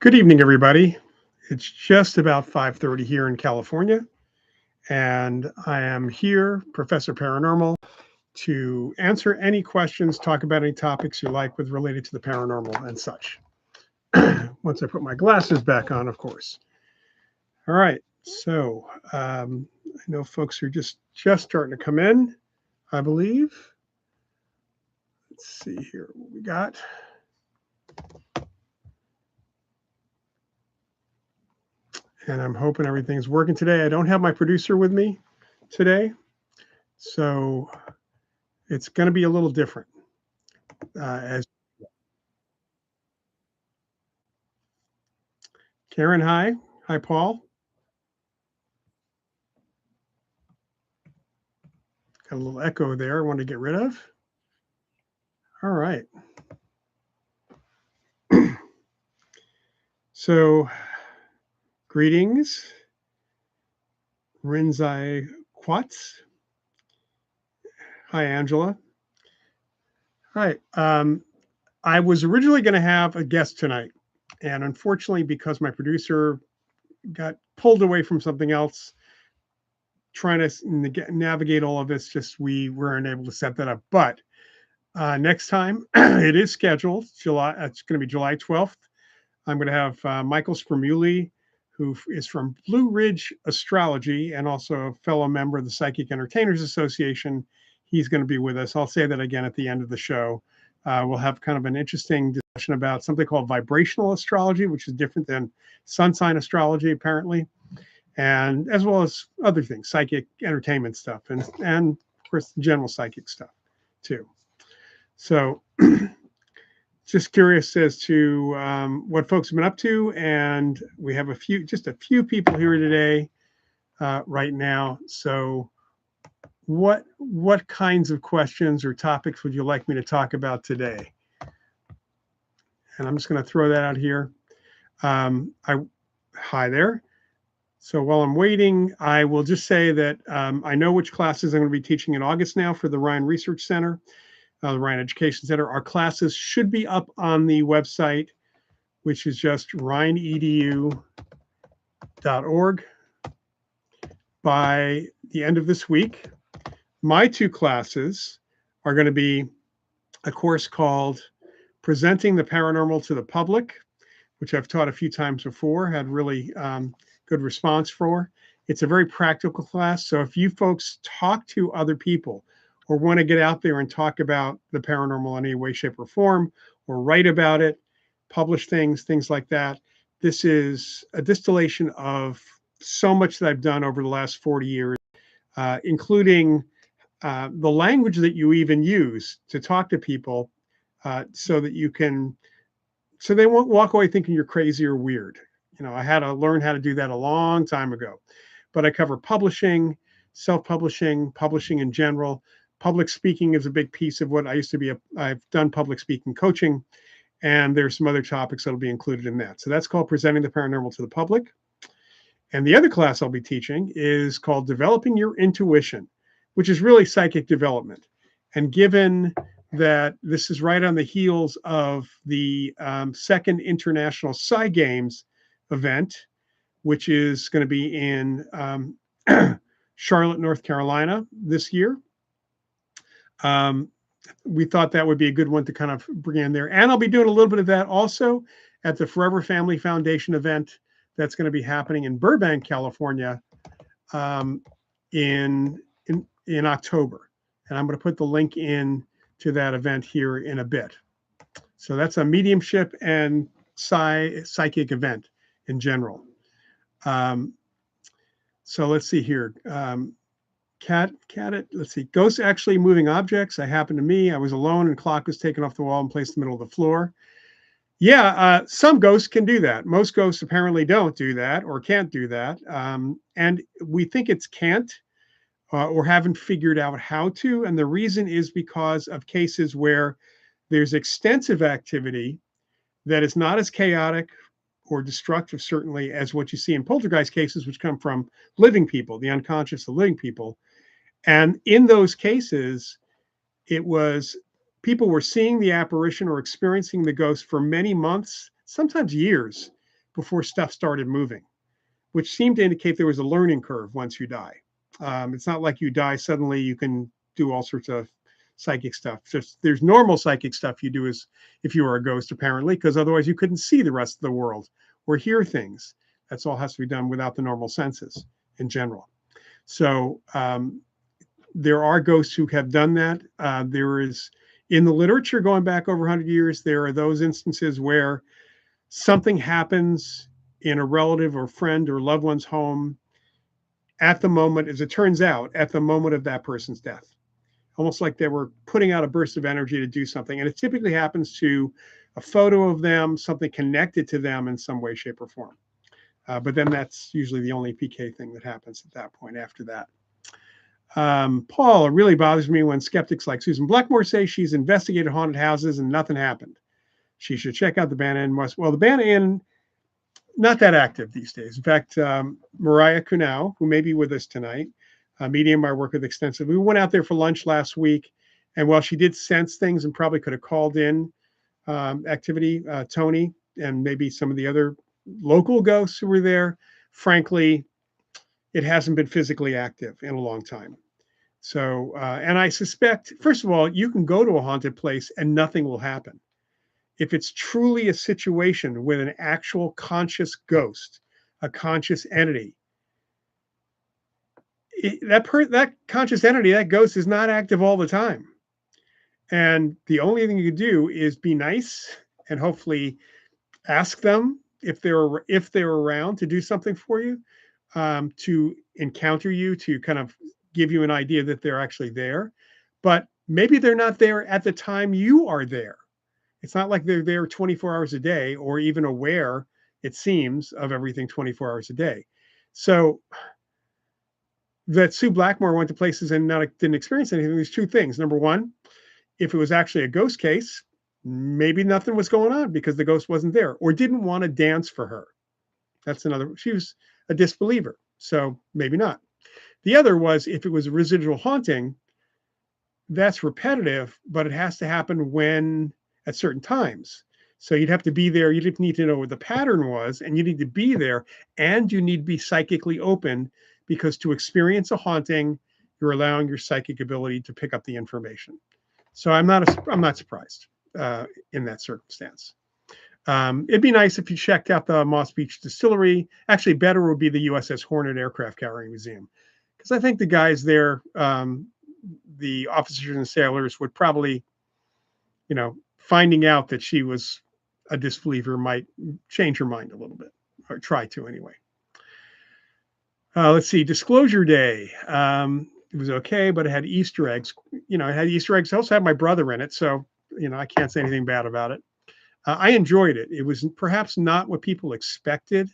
Good evening, everybody. It's just about 5:30 here in California, and I am here, Professor Paranormal, to answer any questions, talk about any topics you like with related to the paranormal and such. Once I put my glasses back on, of course. All right. So I know folks are just starting to come in, I believe. Let's see here what we got. And I'm hoping everything's working today. I don't have my producer with me today, so it's going to be a little different. As Karen, hi, Paul. Got a little echo there. I want to get rid of. All right. So, greetings, Rinzai Quats. Hi, Angela. Hi. I was originally going to have a guest tonight, and unfortunately, because my producer got pulled away from something else, trying to navigate all of this, we weren't able to set that up. But next time, it is scheduled. It's going to be July 12th. I'm going to have Michael Spermuli, who is from Blue Ridge Astrology and also a fellow member of the Psychic Entertainers Association. He's going to be with us. I'll say that again at the end of the show. We'll have kind of an interesting discussion about something called vibrational astrology, which is different than sun sign astrology, apparently, and as well as other things, psychic entertainment stuff, and of course, general psychic stuff too. So just curious as to what folks have been up to, and we have just a few people here today right now. So what kinds of questions or topics would you like me to talk about today? And I'm just going to throw that out here. Hi there. So while I'm waiting, I will just say that I know which classes I'm going to be teaching in August now for the Ryan Research Center. The Ryan Education Center. Our classes should be up on the website, which is just ryanedu.org by the end of this week. My two classes are going to be a course called Presenting the Paranormal to the Public, which I've taught a few times before, had really good response for. It's a very practical class. So if you folks talk to other people, or want to get out there and talk about the paranormal in any way, shape, or form, or write about it, publish things like that. This is a distillation of so much that I've done over the last 40 years, including the language that you even use to talk to people so they won't walk away thinking you're crazy or weird. You know, I had to learn how to do that a long time ago. But I cover publishing, self-publishing, publishing in general. Public speaking is a big piece of what I used to be. I've done public speaking coaching, and there's some other topics that'll be included in that. So that's called Presenting the Paranormal to the Public. And the other class I'll be teaching is called Developing Your Intuition, which is really psychic development. And given that this is right on the heels of the second International Psi Games event, which is going to be in Charlotte, North Carolina this year, we thought that would be a good one to kind of bring in there. And I'll be doing a little bit of that also at the Forever Family Foundation event that's going to be happening in Burbank, California, in October. And I'm going to put the link in to that event here in a bit. So that's a mediumship and psychic event in general. So let's see here. Let's see. Ghosts actually moving objects. That happened to me. I was alone and a clock was taken off the wall and placed in the middle of the floor. Yeah, some ghosts can do that. Most ghosts apparently don't do that or can't do that. And we think it's can't or haven't figured out how to. And the reason is because of cases where there's extensive activity that is not as chaotic or destructive, certainly, as what you see in poltergeist cases, which come from living people, the unconscious of living people. And in those cases, people were seeing the apparition or experiencing the ghost for many months, sometimes years, before stuff started moving, which seemed to indicate there was a learning curve once you die. It's not like you die suddenly, you can do all sorts of psychic stuff. Just there's normal psychic stuff you do as if you were a ghost, apparently, because otherwise you couldn't see the rest of the world or hear things. That's all has to be done without the normal senses in general. So there are ghosts who have done that. There is, in the literature going back over 100 years, there are those instances where something happens in a relative or friend or loved one's home at the moment, as it turns out, at the moment of that person's death. Almost like they were putting out a burst of energy to do something. And it typically happens to a photo of them, something connected to them in some way, shape, or form. But then that's usually the only PK thing that happens at that point after that. Paul, it really bothers me when skeptics like Susan Blackmore say she's investigated haunted houses and nothing happened. She should check out the Banna Inn. Well, the Banna Inn, not that active these days. In fact, Mariah Kunau, who may be with us tonight, a medium I work with extensively, we went out there for lunch last week. And while she did sense things and probably could have called in activity, Tony, and maybe some of the other local ghosts who were there, frankly, it hasn't been physically active in a long time. So, and I suspect, first of all, you can go to a haunted place and nothing will happen. If it's truly a situation with an actual conscious ghost, a conscious entity, that conscious entity, that ghost, is not active all the time. And the only thing you can do is be nice and hopefully ask them if they're around to do something for you, to encounter you, to kind of give you an idea that they're actually there. But maybe they're not there at the time you are there. It's not like they're there 24 hours a day or even aware, it seems, of everything 24 hours a day. So that Sue Blackmore went to places and didn't experience anything. There's two things. Number one, if it was actually a ghost case, maybe nothing was going on because the ghost wasn't there or didn't want to dance for her. That's another. She was a disbeliever, so maybe not. The other was if it was a residual haunting, that's repetitive, but it has to happen at certain times. So you'd have to be there. You'd need to know what the pattern was, and you need to be there, and you need to be psychically open, because to experience a haunting, you're allowing your psychic ability to pick up the information. So I'm not surprised in that circumstance. It'd be nice if you checked out the Moss Beach Distillery. Actually, better would be the USS Hornet Aircraft Carrier Museum, because I think the guys there, the officers and sailors, would probably, finding out that she was a disbeliever might change her mind a little bit, or try to anyway. Let's see, Disclosure Day. It was okay, but it had Easter eggs. It had Easter eggs. It also had my brother in it, so I can't say anything bad about it. I enjoyed it. It was perhaps not what people expected.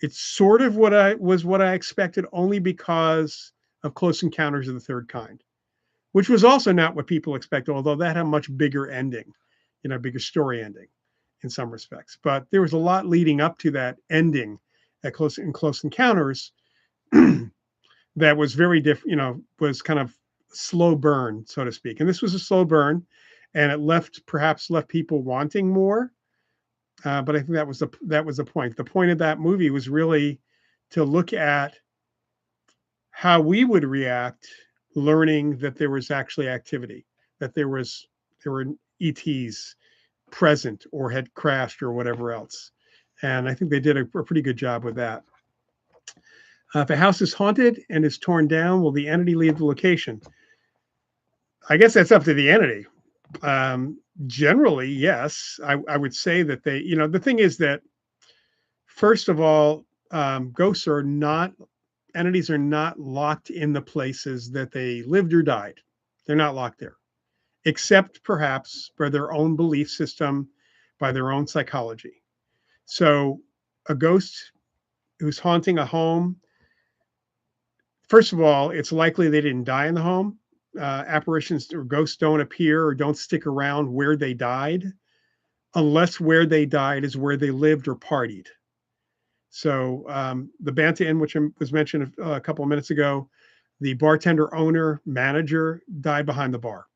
It's sort of what I expected, only because of Close Encounters of the Third Kind, which was also not what people expected, although that had a much bigger ending, bigger story ending in some respects. But there was a lot leading up to that ending at Close Encounters that was very different, was kind of slow burn, so to speak. And this was a slow burn, and it perhaps left people wanting more. But I think that was the point. The point of that movie was really to look at how we would react, learning that there was actually activity, that there were ETs present or had crashed or whatever else. And I think they did a pretty good job with that. If a house is haunted and is torn down, will the entity leave the location? I guess that's up to the entity. Generally, yes. I would say that they, the thing is that, first of all, entities are not locked in the places that they lived or died. They're not locked there, except perhaps by their own belief system, by their own psychology. So a ghost who's haunting a home, first of all, it's likely they didn't die in the home. Apparitions or ghosts don't appear or don't stick around where they died, unless where they died is where they lived or partied. So the Banta Inn, which was mentioned a couple of minutes ago, the bartender, owner, manager died behind the bar.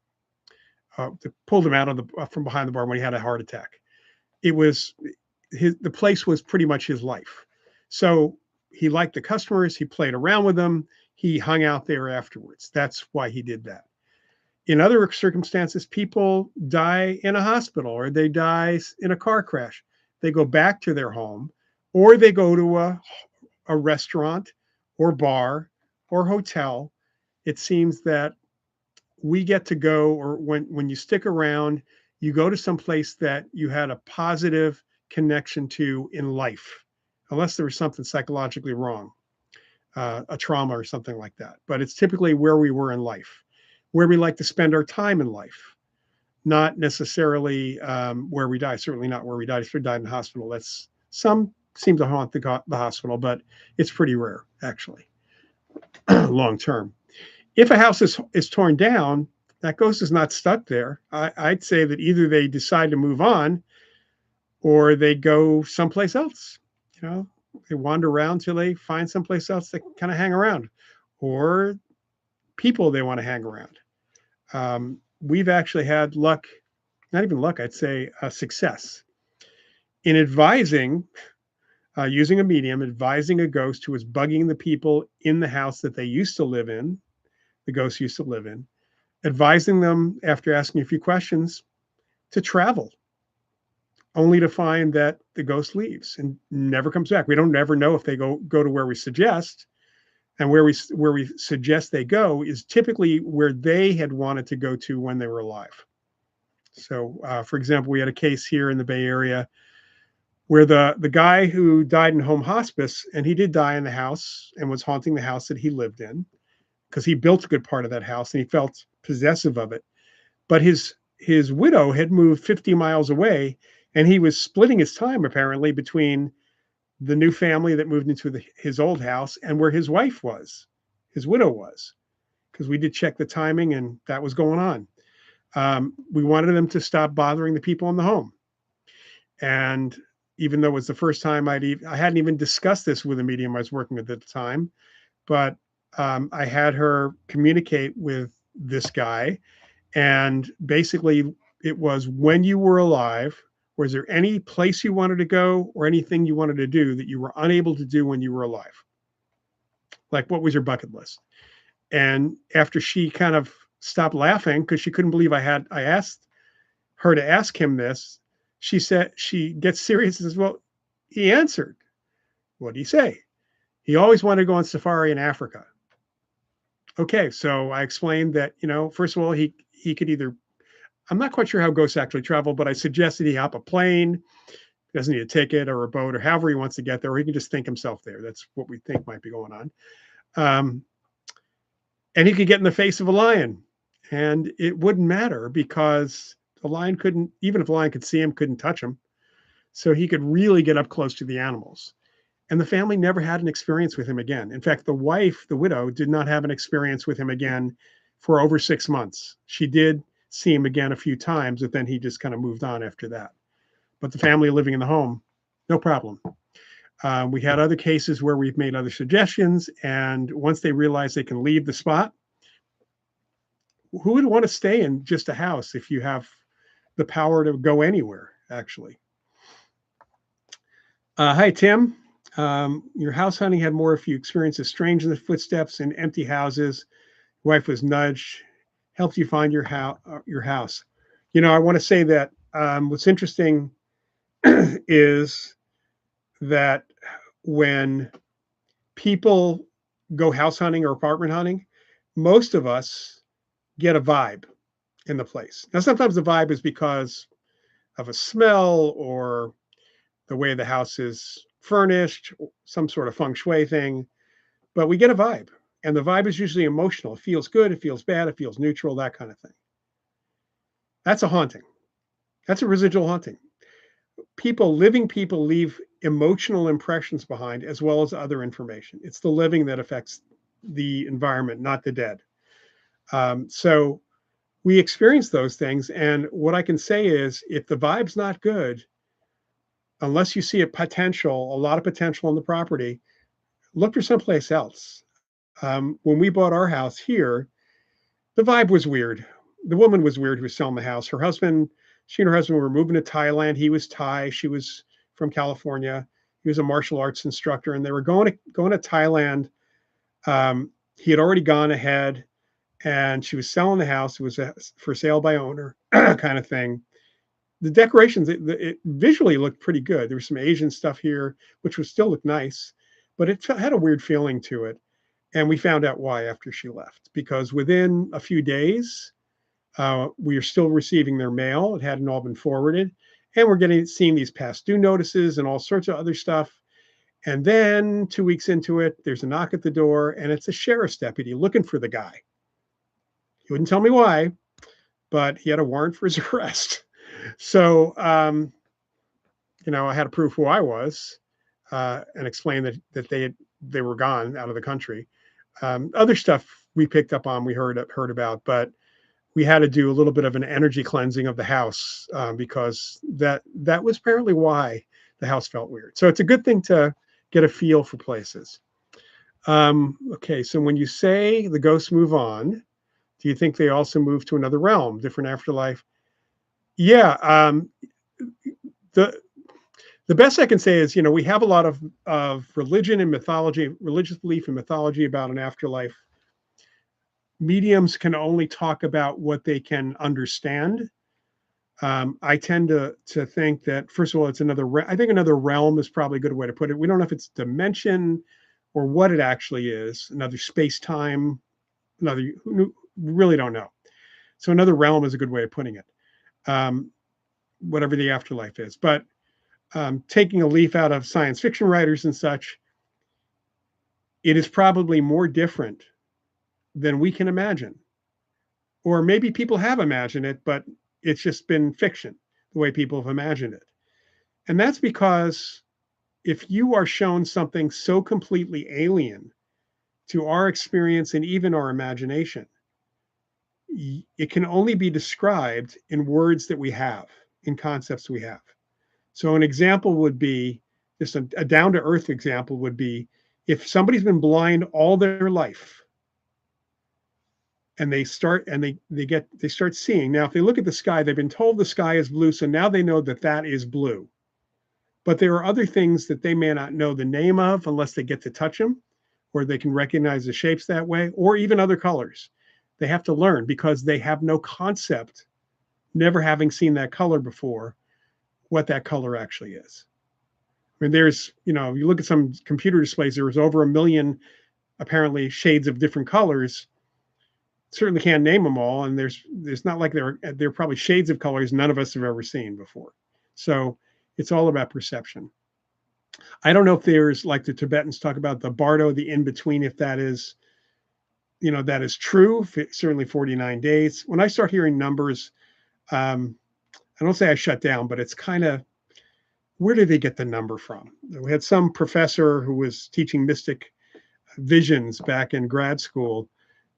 They pulled him out from behind the bar when he had a heart attack. It was the place was pretty much his life. So he liked the customers. He played around with them. He hung out there afterwards. That's why he did that. In other circumstances, people die in a hospital or they die in a car crash. They go back to their home or they go to a restaurant or bar or hotel. It seems that we get to go, or when you stick around, you go to some place that you had a positive connection to in life, unless there was something psychologically wrong, a trauma or something like that. But it's typically where we were in life, where we like to spend our time in life, not necessarily where we die. Certainly not where we died. If we died in hospital, that's some seem to haunt the hospital, but it's pretty rare actually, long term. If a house is torn down, that ghost is not stuck there. I'd say that either they decide to move on or they go someplace else. You know, they wander around till they find someplace else that kind of hang around, or people they want to hang around. We've actually had luck, not even luck, I'd say success in advising, using a medium, advising a ghost who was bugging the people in the house that they used to live in, the ghost used to live in, advising them after asking a few questions to travel, only to find that the ghost leaves and never comes back. We don't ever know if they go to where we suggest, and where we suggest they go is typically where they had wanted to go to when they were alive. So, for example, we had a case here in the Bay Area where the guy who died in home hospice, and he did die in the house and was haunting the house that he lived in, because he built a good part of that house and he felt possessive of it. But his widow had moved 50 miles away, and he was splitting his time apparently between the new family that moved into his old house and where his wife was, his widow was, because we did check the timing and that was going on. We wanted them to stop bothering the people in the home. And even though it was the first time I hadn't even discussed this with a medium I was working with at the time, but I had her communicate with this guy. And basically, it was, when you were alive, was there any place you wanted to go or anything you wanted to do that you were unable to do when you were alive? Like, what was your bucket list? And after she kind of stopped laughing because she couldn't believe I asked her to ask him this, she said, she gets serious and says, well, he answered. What did he say? He always wanted to go on safari in Africa. Okay, so I explained that, first of all, he could either, I'm not quite sure how ghosts actually travel, but I suggested he hop a plane. He doesn't need a ticket or a boat or however he wants to get there, or he can just think himself there. That's what we think might be going on. And he could get in the face of a lion, and it wouldn't matter because the lion couldn't, even if the lion could see him, couldn't touch him. So he could really get up close to the animals. And the family never had an experience with him again. In fact, the wife, the widow, did not have an experience with him again for over 6 months. She did see him again a few times, but then he just kind of moved on after that. But the family living in the home, no problem. We had other cases where we've made other suggestions, and once they realize they can leave the spot, who would want to stay in just a house if you have the power to go anywhere, actually? Hi, Tim. Your house hunting had more if you experienced strange in the footsteps in empty houses. Wife was nudged, helped you find your house. I want to say that what's interesting is that when people go house hunting or apartment hunting, most of us get a vibe in the place. Now, sometimes the vibe is because of a smell or the way the house is furnished, some sort of feng shui thing, but we get a vibe. And the vibe is usually emotional. It feels good, it feels bad, it feels neutral, that kind of thing. That's a haunting. That's a residual haunting. Living people leave emotional impressions behind as well as other information. It's the living that affects the environment, not the dead. So we experience those things. And what I can say is, if the vibe's not good, unless you see a lot of potential on the property, look for someplace else. When we bought our house here, the vibe was weird. The woman was weird who was selling the house. She and her husband were moving to Thailand. He was Thai. She was from California. He was a martial arts instructor, and they were going to Thailand. He had already gone ahead, and she was selling the house. It was for sale by owner kind of thing. The decorations, it visually looked pretty good. There was some Asian stuff here, which would still look nice, but it had a weird feeling to it. And we found out why after she left, because within a few days, we are still receiving their mail. It hadn't all been forwarded. And we're seeing these past due notices and all sorts of other stuff. And then 2 weeks into it, there's a knock at the door, and it's a sheriff's deputy looking for the guy. He wouldn't tell me why, but he had a warrant for his arrest. So, I had to prove who I was and explain that they were gone out of the country. Other stuff we picked up on, we heard about, but we had to do a little bit of an energy cleansing of the house because that was apparently why the house felt weird. So it's a good thing to get a feel for places. Okay, so when you say the ghosts move on, do you think they also move to another realm, different afterlife? Yeah. The best I can say is, we have a lot of religion and mythology, religious belief and mythology about an afterlife. Mediums can only talk about what they can understand. I tend to think that, first of all, I think another realm is probably a good way to put it. We don't know if it's dimension or what it actually is, another space-time, we really don't know. So another realm is a good way of putting it, whatever the afterlife is. But taking a leaf out of science fiction writers and such, it is probably more different than we can imagine. Or maybe people have imagined it, but it's just been fiction, the way people have imagined it. And that's because if you are shown something so completely alien to our experience and even our imagination, it can only be described in words that we have, in concepts we have. So an example would be, just a down-to-earth example would be, if somebody's been blind all their life, and they start seeing. Now, if they look at the sky, they've been told the sky is blue, so now they know that is blue. But there are other things that they may not know the name of unless they get to touch them, or they can recognize the shapes that way, or even other colors. They have to learn because they have no concept, never having seen that color before, what that color actually is. I mean, there's, you look at some computer displays, there was over 1 million, apparently, shades of different colors. Certainly can't name them all, and there's not like there are probably shades of colors none of us have ever seen before. So it's all about perception. I don't know if there's, like the Tibetans talk about, the bardo, the in-between, if that is, that is true. Certainly 49 days. When I start hearing numbers, I don't say I shut down, but it's kind of, where did they get the number from? We had some professor who was teaching mystic visions back in grad school,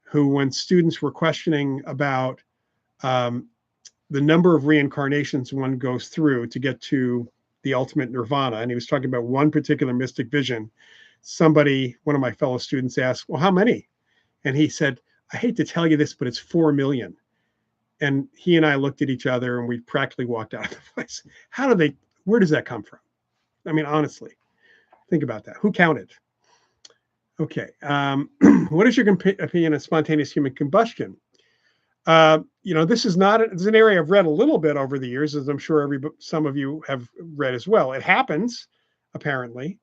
who, when students were questioning about the number of reincarnations one goes through to get to the ultimate nirvana, and he was talking about one particular mystic vision, one of my fellow students asked, well, how many? And he said, I hate to tell you this, but it's 4 million. And he and I looked at each other, and we practically walked out of the place. Where does that come from? I mean, honestly, think about that. Who counted? Okay. What is your opinion on spontaneous human combustion? This is an area I've read a little bit over the years, as I'm sure some of you have read as well. It happens, apparently.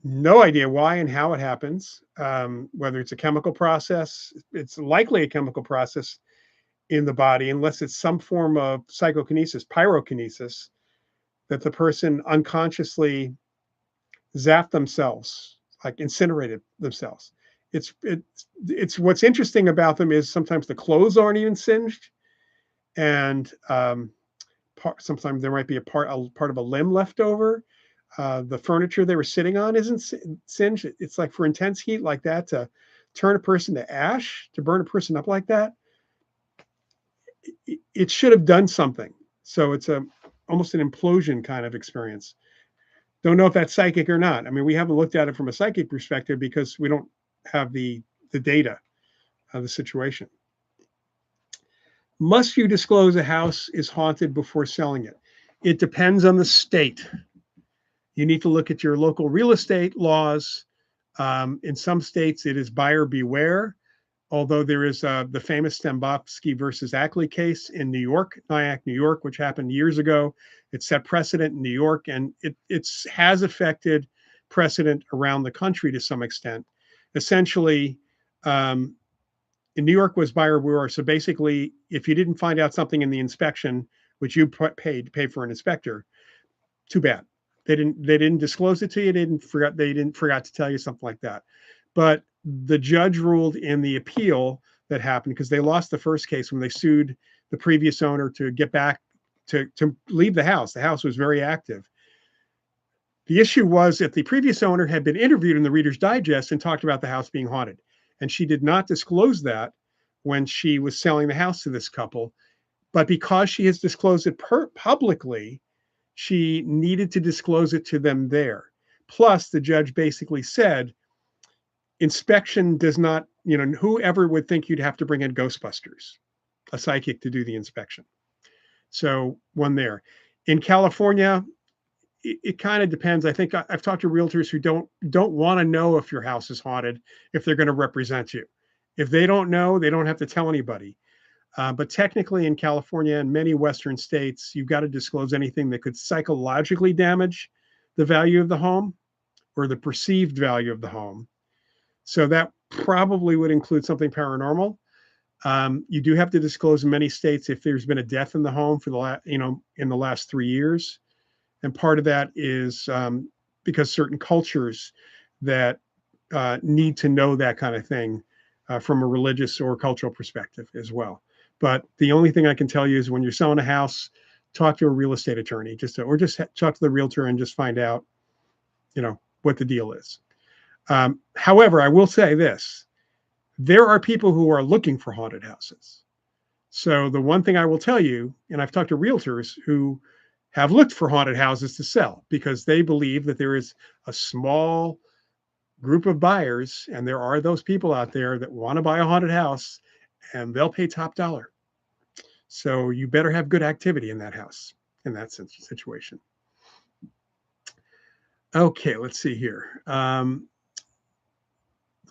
No idea why and how it happens, whether it's a chemical process. It's likely a chemical process in the body, unless it's some form of psychokinesis, pyrokinesis, that the person unconsciously zapped themselves, like incinerated themselves. It's what's interesting about them is sometimes the clothes aren't even singed, and sometimes there might be a part of a limb left over. The furniture they were sitting on isn't singed. It's like, for intense heat like that, to turn a person to ash, to burn a person up like that, it should have done something. So it's almost an implosion kind of experience. Don't know if that's psychic or not. I mean, we haven't looked at it from a psychic perspective because we don't have the data of the situation. Must you disclose a house is haunted before selling it? It depends on the state. You need to look at your local real estate laws. In some states, it is buyer beware, although there is the famous Stembowski versus Ackley case in New York, Nyack, New York, which happened years ago. It set precedent in New York, and it has affected precedent around the country to some extent. Essentially, in New York was buyer beware. So basically, if you didn't find out something in the inspection, which you paid to pay for an inspector, too bad. They didn't disclose it to you. They didn't forgot to tell you something like that. But the judge ruled in the appeal that happened, because they lost the first case when they sued the previous owner to get back to leave the house. The house was very active. The issue was that the previous owner had been interviewed in the Reader's Digest and talked about the house being haunted. And she did not disclose that when she was selling the house to this couple. But because she has disclosed it publicly, she needed to disclose it to them there. Plus, the judge basically said, inspection does not, whoever would think you'd have to bring in Ghostbusters, a psychic, to do the inspection. So one there. In California, it kind of depends. I think I've talked to realtors who don't want to know if your house is haunted, if they're going to represent you. If they don't know, they don't have to tell anybody. But technically in California and many Western states, you've got to disclose anything that could psychologically damage the value of the home or the perceived value of the home. So that probably would include something paranormal. You do have to disclose in many states if there's been a death in the home for in the last 3 years. And part of that is because certain cultures that need to know that kind of thing from a religious or cultural perspective as well. But the only thing I can tell you is when you're selling a house, talk to a real estate attorney, or just talk to the realtor and just find out, what the deal is. However, I will say this: there are people who are looking for haunted houses. So the one thing I will tell you, and I've talked to realtors who have looked for haunted houses to sell because they believe that there is a small group of buyers, and there are those people out there that want to buy a haunted house, and they'll pay top dollar. So you better have good activity in that house, in that situation. Okay, let's see here.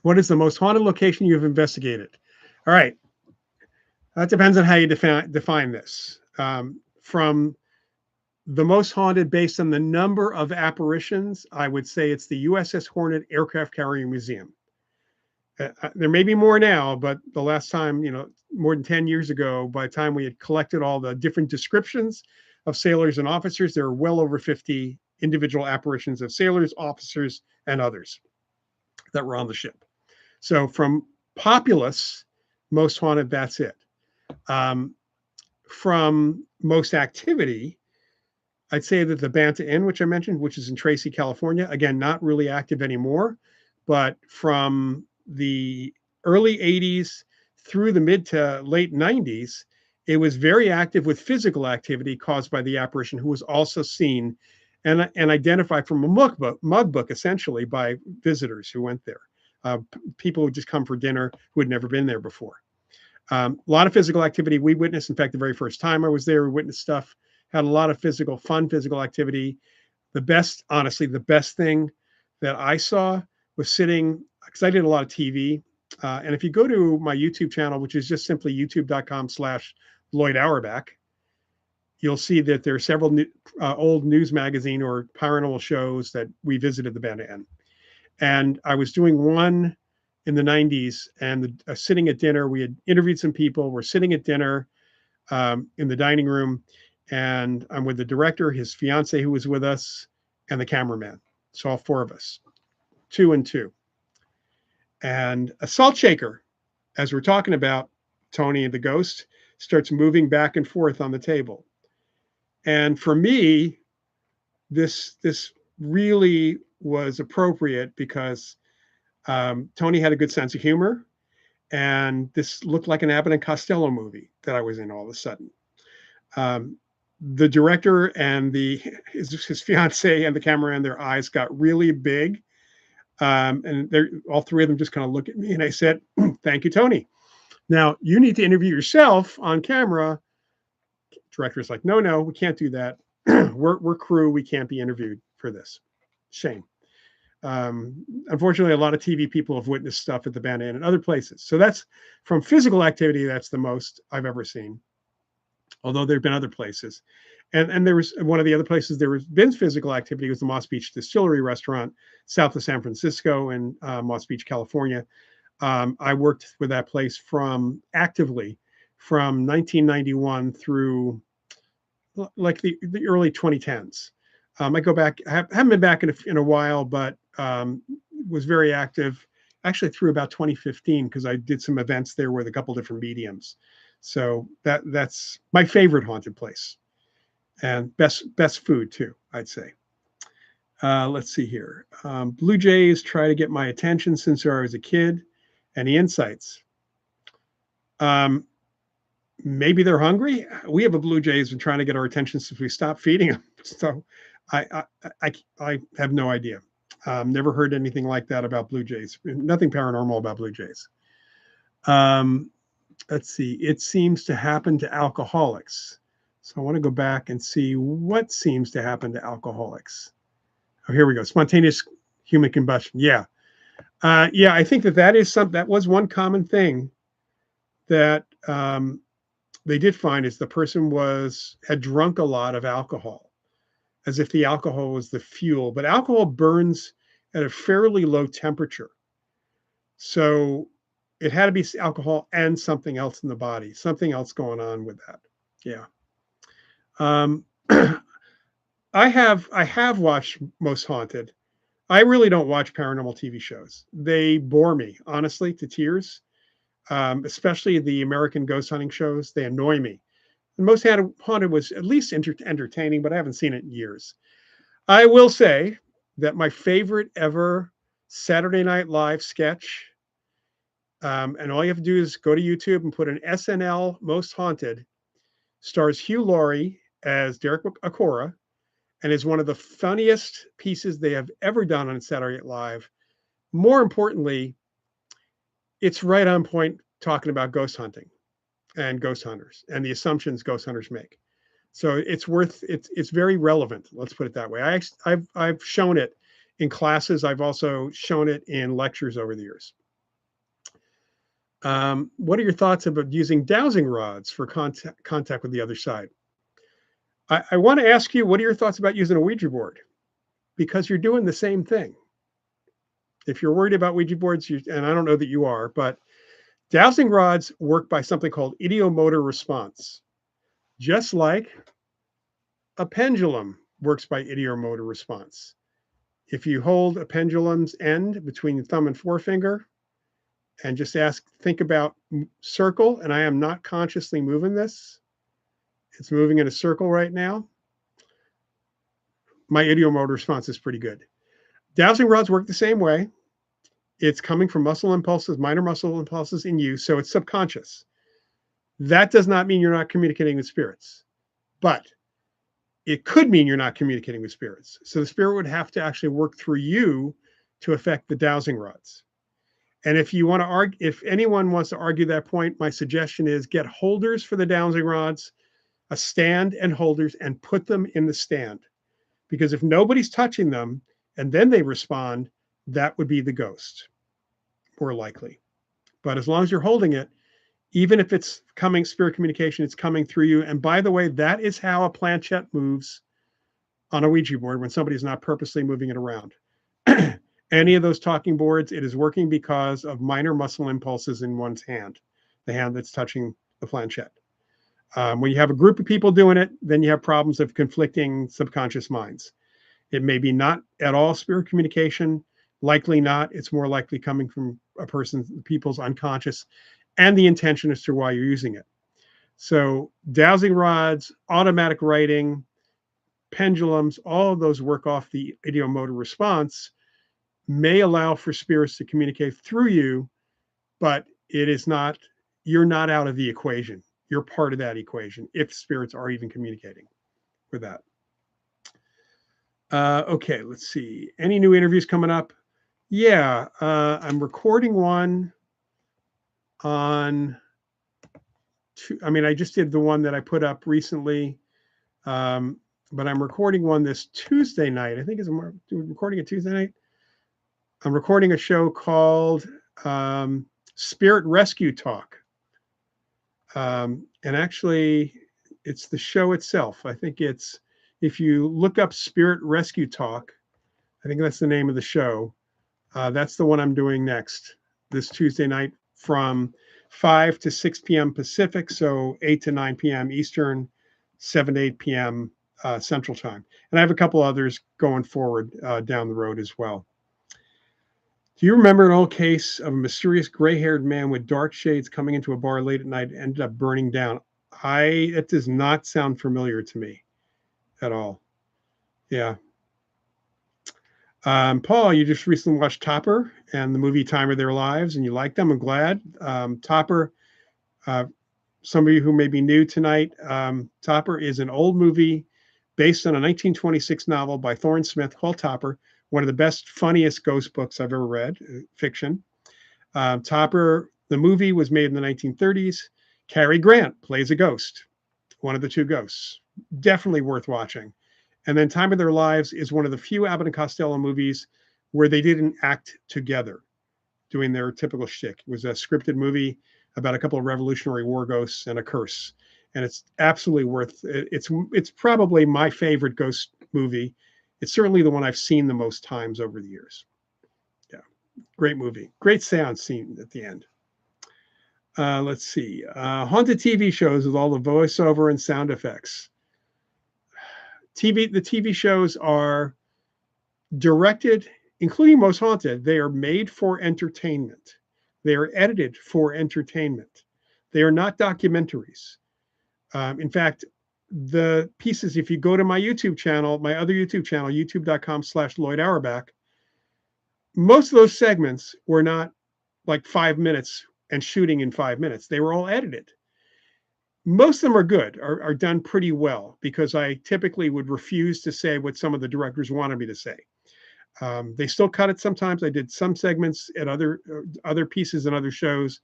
What is the most haunted location you've investigated? All right. That depends on how you define this. From the most haunted based on the number of apparitions, I would say it's the USS Hornet Aircraft Carrier Museum. There may be more now, but the last time, more than 10 years ago, by the time we had collected all the different descriptions of sailors and officers, there were well over 50 individual apparitions of sailors, officers, and others that were on the ship. So from populace, most haunted, that's it. From most activity, I'd say that the Banta Inn, which I mentioned, which is in Tracy, California, again, not really active anymore, but from the early 80s through the mid to late 90s, it was very active with physical activity caused by the apparition, who was also seen and identified from a mug book, essentially, by visitors who went there. People would just come for dinner who had never been there before. A lot of physical activity we witnessed. In fact, the very first time I was there, we witnessed stuff, had a lot of fun physical activity. Honestly, the best thing that I saw was sitting, because I did a lot of TV. And if you go to my YouTube channel, which is just simply youtube.com/Loyd Auerbach, you'll see that there are several old news magazine or paranormal shows that we visited the Banta Inn. And I was doing one in the 90s, and sitting at dinner, we had interviewed some people. We're sitting at dinner in the dining room, and I'm with the director, his fiance who was with us, and the cameraman. So all four of us, 2 and 2. And a salt shaker, as we're talking about, Tony the ghost, starts moving back and forth on the table. And for me, this really was appropriate because Tony had a good sense of humor, and this looked like an Abbott and Costello movie that I was in all of a sudden. The director and his fiance and the cameraman, their eyes got really big. And all three of them just kind of look at me, and I said, "Thank you, Tony. Now you need to interview yourself on camera." Director's like, "No, we can't do that. We're crew. We can't be interviewed for this." Shame. Unfortunately, a lot of TV people have witnessed stuff at the Band Inn and other places. So that's from physical activity. That's the most I've ever seen. Although there have been other places, and there was one of the other places there was been physical activity was the Moss Beach Distillery restaurant south of San Francisco in Moss Beach, California. I worked with that place actively from 1991 through like the early 2010s. I go back, I haven't been back in a while, but was very active actually through about 2015 because I did some events there with a couple different mediums. So that's my favorite haunted place, and best food too, I'd say. Let's see here. Blue Jays try to get my attention since I was a kid. Any insights? Maybe they're hungry. We have a Blue Jays been trying to get our attention since we stopped feeding them. So I have no idea. Never heard anything like that about Blue Jays. Nothing paranormal about Blue Jays. Let's see. It seems to happen to alcoholics. So I want to go back and see what seems to happen to alcoholics. Oh, here we go. Spontaneous human combustion. Yeah. Yeah, I think that was one common thing that they did find is the person had drunk a lot of alcohol, as if the alcohol was the fuel. But alcohol burns at a fairly low temperature. So it had to be alcohol and something else in the body, something else going on with that. Yeah. I have watched Most Haunted. I really don't watch paranormal TV shows. They bore me, honestly, to tears. Especially the American ghost hunting shows. They annoy me. And Most Haunted was at least entertaining, but I haven't seen it in years. I will say that my favorite ever Saturday Night Live sketch, and all you have to do is go to YouTube and put an SNL Most Haunted, stars Hugh Laurie as Derek Acora, and is one of the funniest pieces they have ever done on Saturday Night Live. More importantly, it's right on point talking about ghost hunting and ghost hunters and the assumptions ghost hunters make. So it's very relevant. Let's put it that way. I've shown it in classes. I've also shown it in lectures over the years. What are your thoughts about using dowsing rods for contact with the other side? I want to ask you, what are your thoughts about using a Ouija board? Because you're doing the same thing. If you're worried about Ouija boards, and I don't know that you are, but dowsing rods work by something called ideomotor response. Just like a pendulum works by ideomotor response. If you hold a pendulum's end between the thumb and forefinger and just think about circle, and I am not consciously moving this. It's moving in a circle right now. My ideomotor response is pretty good. Dowsing rods work the same way. It's coming from muscle impulses, minor muscle impulses in you, so it's subconscious. That does not mean you're not communicating with spirits, but it could mean you're not communicating with spirits. So the spirit would have to actually work through you to affect the dowsing rods. And if you want to argue, if anyone wants to argue that point, my suggestion is get holders for the dowsing rods, a stand and holders, and put them in the stand. Because if nobody's touching them and then they respond, that would be the ghost, more likely. But as long as you're holding it, even if it's coming spirit communication, it's coming through you. And by the way, that is how a planchette moves on a Ouija board when somebody's not purposely moving it around. Any of those talking boards, it is working because of minor muscle impulses in one's hand, the hand that's touching the planchette. When you have a group of people doing it, then you have problems of conflicting subconscious minds. It may be not at all spirit communication, likely not. It's more likely coming from people's unconscious and the intention as to why you're using it. So dowsing rods, automatic writing, pendulums, all of those work off the ideomotor response, may allow for spirits to communicate through you, but you're not out of the equation. You're part of that equation if spirits are even communicating with that. Okay, let's see. Any new interviews coming up? Yeah, I'm recording one on I just did the one that I put up recently. but I'm recording one this Tuesday night. I think I'm recording it Tuesday night. I'm recording a show called Spirit Rescue Talk. And actually, it's the show itself. I think it's, if you look up Spirit Rescue Talk, I think that's the name of the show. That's the one I'm doing next this Tuesday night from 5 to 6 p.m. Pacific, so 8 to 9 p.m. Eastern, 7 to 8 p.m. Central Time. And I have a couple others going forward down the road as well. Do you remember an old case of a mysterious gray-haired man with dark shades coming into a bar late at night and ended up burning down? It does not sound familiar to me at all. Yeah. Paul, you just recently watched Topper and the movie Time of Their Lives, and you liked them. I'm glad. Topper, some of you who may be new tonight, Topper is an old movie based on a 1926 novel by Thorne Smith called Topper, one of the best, funniest ghost books I've ever read, fiction. Topper, the movie was made in the 1930s. Cary Grant plays a ghost, one of the two ghosts. Definitely worth watching. And then Time of Their Lives is one of the few Abbott and Costello movies where they didn't act together doing their typical shtick. It was a scripted movie about a couple of Revolutionary War ghosts and a curse. And it's absolutely worth it. It's probably my favorite ghost movie. It's certainly the one I've seen the most times over the years. Yeah, great movie. Great seance scene at the end. Let's see. Haunted TV shows with all the voiceover and sound effects. The TV shows are directed, including Most Haunted, they are made for entertainment. They are edited for entertainment. They are not documentaries. In fact, the pieces, if you go to my YouTube channel, my other YouTube channel, youtube.com/Loyd Auerbach, most of those segments were not like 5 minutes and shooting in 5 minutes. They were all edited. Most of them are good, are done pretty well, because I typically would refuse to say what some of the directors wanted me to say. They still cut it sometimes. I did some segments at other pieces and other shows,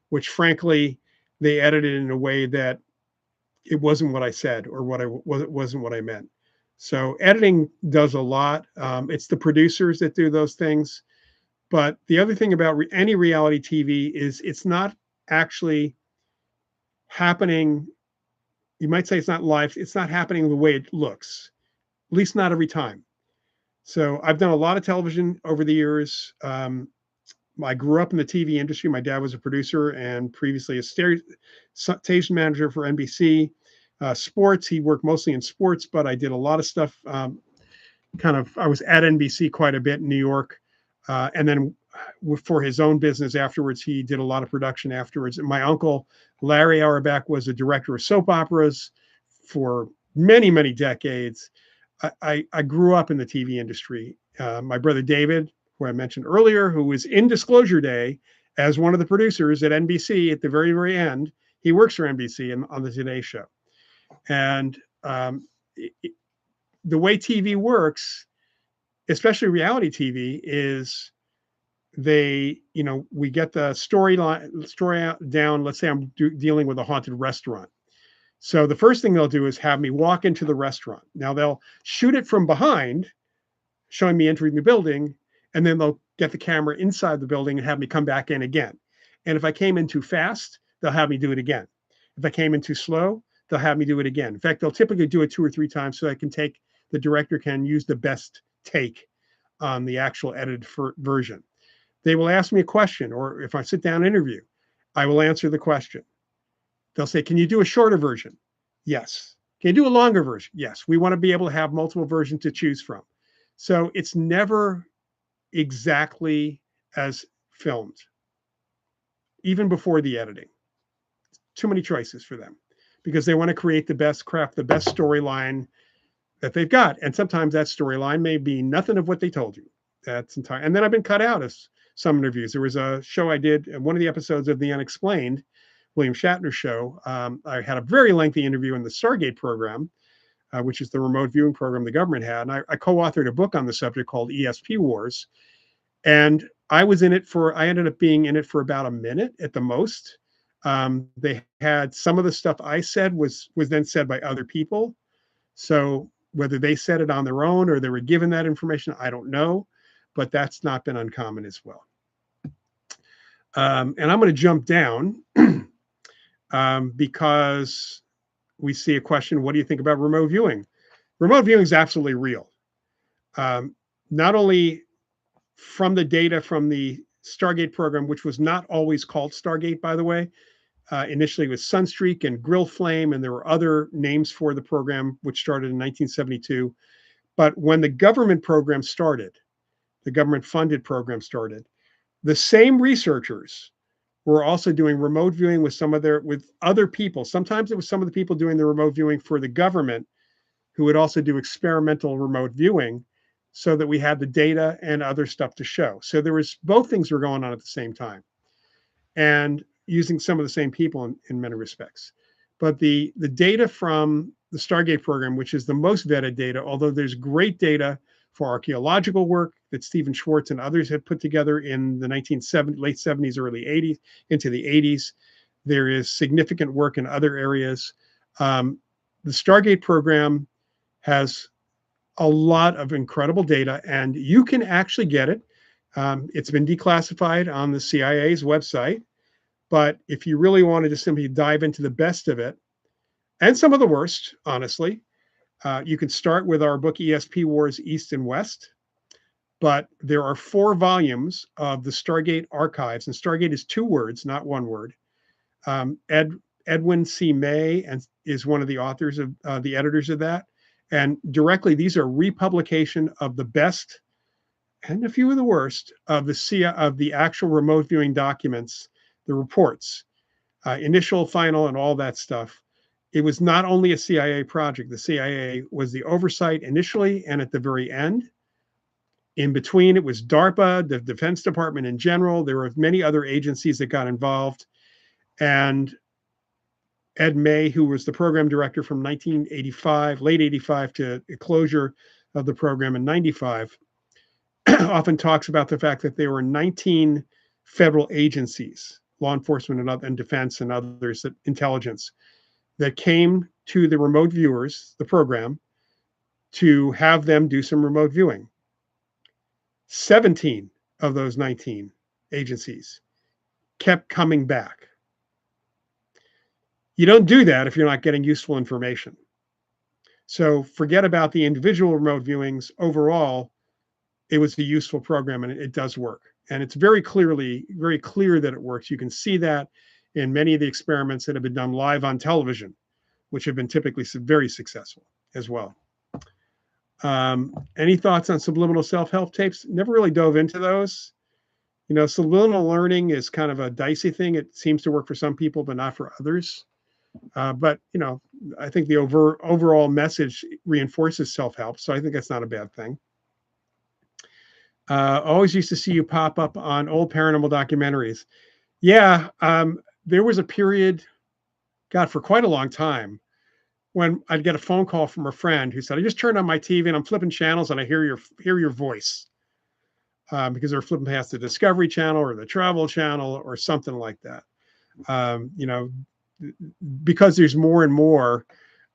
which frankly, they edited in a way that it wasn't what I said or wasn't what I meant. So editing does a lot. It's the producers that do those things. But the other thing about any reality TV is it's not actually happening. You might say it's not live. It's not happening the way it looks, at least not every time. So I've done a lot of television over the years. I grew up in the TV industry. My dad was a producer and previously a station manager for NBC. Sports, he worked mostly in sports, but I did a lot of stuff. I was at NBC quite a bit in New York. And then for his own business afterwards, he did a lot of production afterwards. And my uncle, Larry Auerbach, was a director of soap operas for many, many decades. I grew up in the TV industry. My brother David, who I mentioned earlier, who was in Disclosure Day as one of the producers at NBC at the very, very end, he works for NBC and on the Today Show. And the way TV works, especially reality TV, is we get the story down. Let's say I'm dealing with a haunted restaurant. So the first thing they'll do is have me walk into the restaurant. Now they'll shoot it from behind, showing me entering the building, and then they'll get the camera inside the building and have me come back in again. And if I came in too fast, they'll have me do it again. If I came in too slow, they'll have me do it again. In fact, they'll typically do it 2 or 3 times so the director can use the best take on the actual edited version. They will ask me a question, or if I sit down and interview, I will answer the question. They'll say, can you do a shorter version? Yes. Can you do a longer version? Yes. We want to be able to have multiple versions to choose from. So it's never exactly as filmed, even before the editing. Too many choices for them because they want to create the best storyline that they've got. And sometimes that storyline may be nothing of what they told you. That's entire. And then I've been cut out of some interviews. There was a show I did, one of the episodes of The Unexplained, William Shatner show. I had a very lengthy interview in the Stargate program, which is the remote viewing program the government had. And I co-authored a book on the subject called ESP Wars. And I ended up being in it for about a minute at the most. They had some of the stuff I said was then said by other people. So Whether they said it on their own or they were given that information, I don't know, but that's not been uncommon as well. And I'm going to jump down because we see a question, what do you think about remote viewing? Remote viewing is absolutely real. Not only from the data from the Stargate program, which was not always called Stargate, by the way. Initially, it was Sunstreak and Grill Flame, and there were other names for the program, which started in 1972. But when the government program started, the government-funded program started, the same researchers were also doing remote viewing with with other people. Sometimes it was some of the people doing the remote viewing for the government who would also do experimental remote viewing, so that we had the data and other stuff to show. So there was both things were going on at the same time, and using some of the same people in many respects. But the data from the Stargate program, which is the most vetted data, although there's great data for archaeological work that Stephen Schwartz and others had put together in the late 70s, early 80s, into the 80s. There is significant work in other areas. The Stargate program has a lot of incredible data, and you can actually get it. It's been declassified on the CIA's website, but if you really wanted to simply dive into the best of it, and some of the worst, honestly, you can start with our book, ESP Wars East and West. But there are 4 volumes of the Stargate archives, and Stargate is 2 words, not 1 word. Edwin C. May is one of the authors of the editors of that. And directly, these are republication of the best and a few of the worst of the actual remote viewing documents, the reports, initial, final, and all that stuff. It was not only a CIA project. The CIA was the oversight initially and at the very end. In between, it was DARPA, the Defense Department in general. There were many other agencies that got involved. And Ed May, who was the program director from 1985, late 85 to the closure of the program in 95, often talks about the fact that there were 19 federal agencies, law enforcement and defense and others, intelligence, that came to the remote viewers, the program, to have them do some remote viewing. 17 of those 19 agencies kept coming back. You don't do that if you're not getting useful information. So forget about the individual remote viewings. Overall, it was a useful program, and it does work. And it's very clear that it works. You can see that in many of the experiments that have been done live on television, which have been typically very successful as well. Any thoughts on subliminal self-help tapes? Never really dove into those. You know, subliminal learning is kind of a dicey thing. It seems to work for some people, but not for others. But, you know, I think the overall message reinforces self-help. So I think that's not a bad thing. Always used to see you pop up on old paranormal documentaries. Yeah, there was a period, God, for quite a long time, when I'd get a phone call from a friend who said, I just turned on my TV and I'm flipping channels and I hear your voice. Because they're flipping past the Discovery Channel or the Travel Channel or something like that. You know, because there's more and more,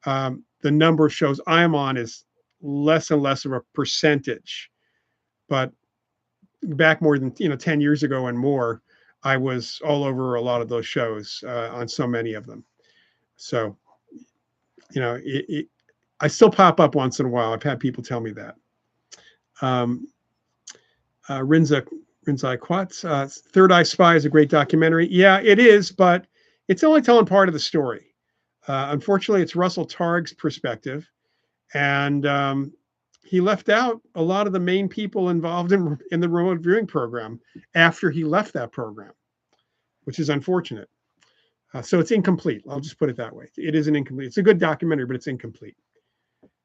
the number of shows I'm on is less and less of a percentage. But back more than 10 years ago and more, I was all over a lot of those shows, on so many of them. So, you know, I still pop up once in a while. I've had people tell me that. Rinzai Quatz, Third Eye Spy is a great documentary. Yeah, it is, but it's only telling part of the story. Unfortunately, it's Russell Targ's perspective, and he left out a lot of the main people involved in the remote viewing program after he left that program, which is unfortunate. So it's incomplete. I'll just put it that way. It is an incomplete. It's a good documentary, but it's incomplete.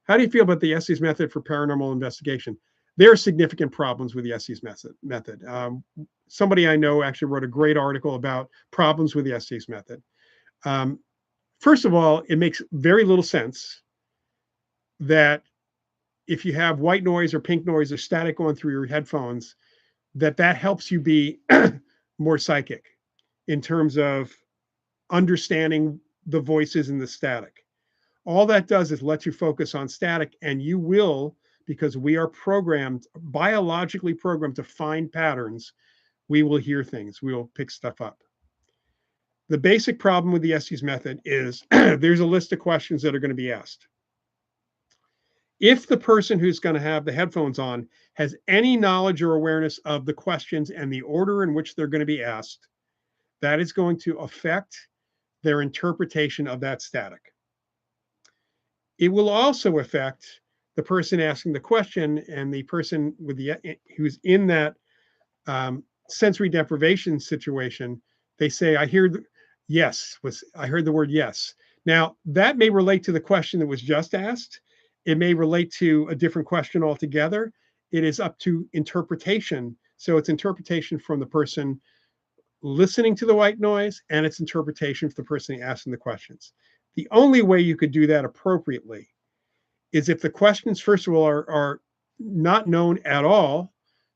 How do you feel about the Estes method for paranormal investigation? There are significant problems with the Estes method. Somebody I know actually wrote a great article about problems with the Estes method. First of all, it makes very little sense that if you have white noise or pink noise or static going through your headphones, that helps you be more psychic in terms of understanding the voices and the static. All that does is let you focus on static, and you will, because we are programmed, biologically programmed to find patterns, we will hear things, we will pick stuff up. The basic problem with the Estes method is there's a list of questions that are going to be asked. If the person who's going to have the headphones on has any knowledge or awareness of the questions and the order in which they're going to be asked, that is going to affect their interpretation of that static. It will also affect the person asking the question and the person with who's in that sensory deprivation situation. They say, "I hear I heard the word yes." Now that may relate to the question that was just asked. It may relate to a different question altogether. It is up to interpretation. So it's interpretation from the person listening to the white noise, and it's interpretation for the person asking the questions. The only way you could do that appropriately is if the questions, first of all, are not known at all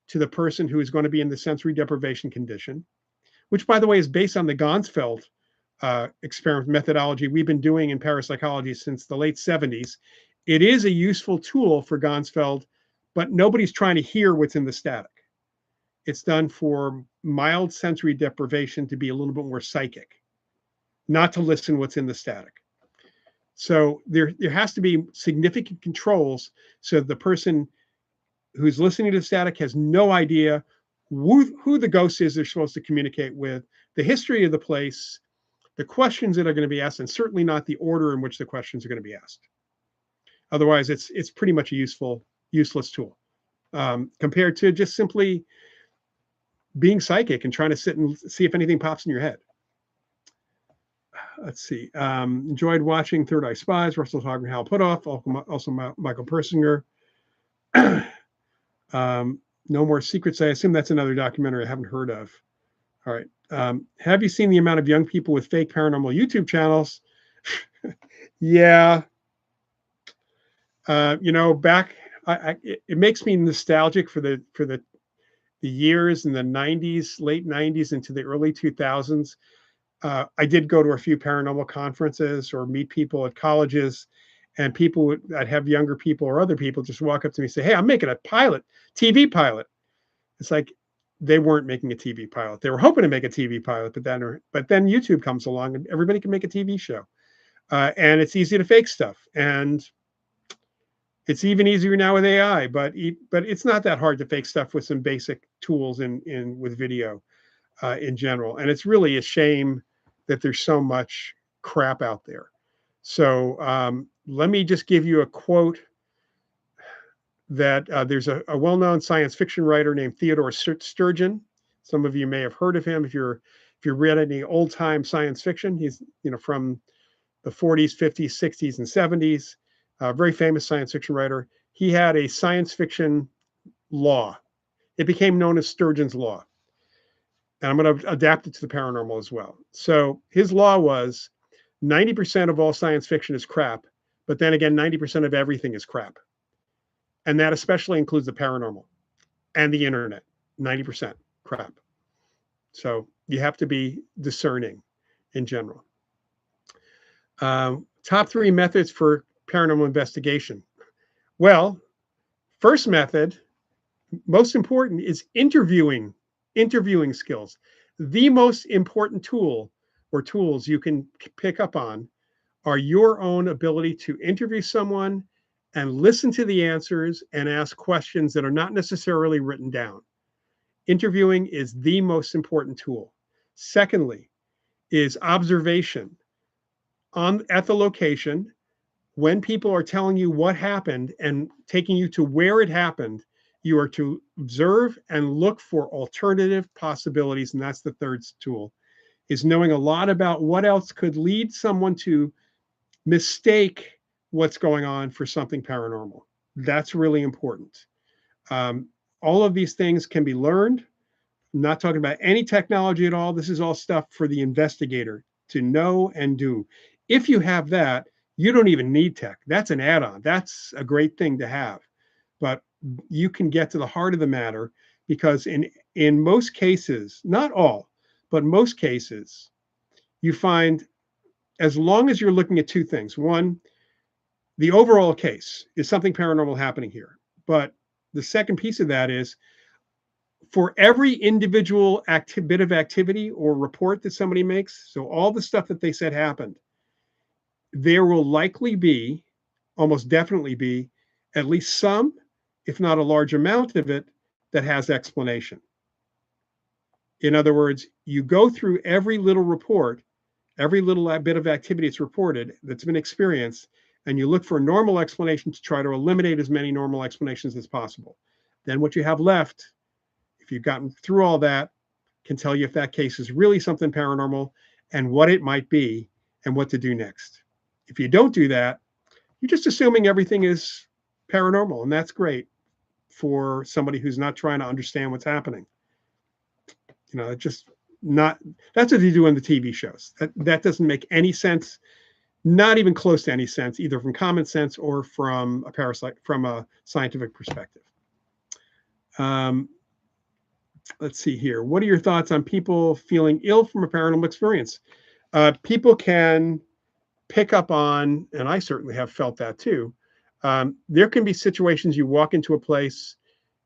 to the person who is going to be in the sensory deprivation condition, which, by the way, is based on the Gansfeld experiment methodology we've been doing in parapsychology since the late 70s. It is a useful tool for Gansfeld, but nobody's trying to hear what's in the static. It's done for mild sensory deprivation to be a little bit more psychic, not to listen what's in the static. So there has to be significant controls so the person who's listening to the static has no idea who the ghost is they're supposed to communicate with, the history of the place, the questions that are going to be asked, and certainly not the order in which the questions are going to be asked. Otherwise, it's pretty much a useless tool compared to just simply being psychic and trying to sit and see if anything pops in your head. Let's see. Enjoyed watching Third Eye Spies, Russell Hogg and Hal Putoff, also Michael Persinger. No More Secrets. I assume that's another documentary I haven't heard of. All right. Have you seen the amount of young people with fake paranormal YouTube channels? Yeah. Back, it makes me nostalgic for the years in the 90s, late 90s into the early 2000s. I did go to a few paranormal conferences or meet people at colleges, and people I'd have younger people or other people just walk up to me and say, "Hey, I'm making a TV pilot." It's like they weren't making a TV pilot. They were hoping to make a TV pilot, but then YouTube comes along and everybody can make a TV show. And it's easy to fake stuff. And it's even easier now with AI, but it's not that hard to fake stuff with some basic tools with video in general. And it's really a shame that there's so much crap out there. So let me just give you a quote that there's a well-known science fiction writer named Theodore Sturgeon. Some of you may have heard of him if you read any old-time science fiction. He's from the 40s, 50s, 60s, and 70s. Very famous science fiction writer. He had a science fiction law. It became known as Sturgeon's Law. And I'm going to adapt it to the paranormal as well. So his law was 90% of all science fiction is crap, but then again, 90% of everything is crap. And that especially includes the paranormal and the internet, 90% crap. So you have to be discerning in general. Top 3 methods for paranormal investigation. Well, first method, most important, is interviewing skills. The most important tool or tools you can pick up on are your own ability to interview someone and listen to the answers and ask questions that are not necessarily written down. Interviewing is the most important tool. Secondly, is observation. At the location, when people are telling you what happened and taking you to where it happened, you are to observe and look for alternative possibilities. And that's the third tool, is knowing a lot about what else could lead someone to mistake what's going on for something paranormal. That's really important. All of these things can be learned. I'm not talking about any technology at all. This is all stuff for the investigator to know and do. If you have that, you don't even need tech. That's an add-on. That's a great thing to have. But you can get to the heart of the matter, because in most cases, not all, but most cases, you find, as long as you're looking at 2 things. One, the overall case is something paranormal happening here. But the second piece of that is, for every individual bit of activity or report that somebody makes, so all the stuff that they said happened, there will likely be, almost definitely be, at least some, if not a large amount of it, that has explanation. In other words, you go through every little report, every little bit of activity that's reported that's been experienced, and you look for a normal explanation to try to eliminate as many normal explanations as possible. Then what you have left, if you've gotten through all that, can tell you if that case is really something paranormal and what it might be and what to do next. If you don't do that, you're just assuming everything is paranormal, and that's great for somebody who's not trying to understand what's happening. You know, it's just not, that's what they do in the TV shows. That doesn't make any sense, not even close to any sense, either from common sense or from a scientific perspective. Let's see here. What are your thoughts on people feeling ill from a paranormal experience? People can pick up on, and I certainly have felt that too. There can be situations you walk into a place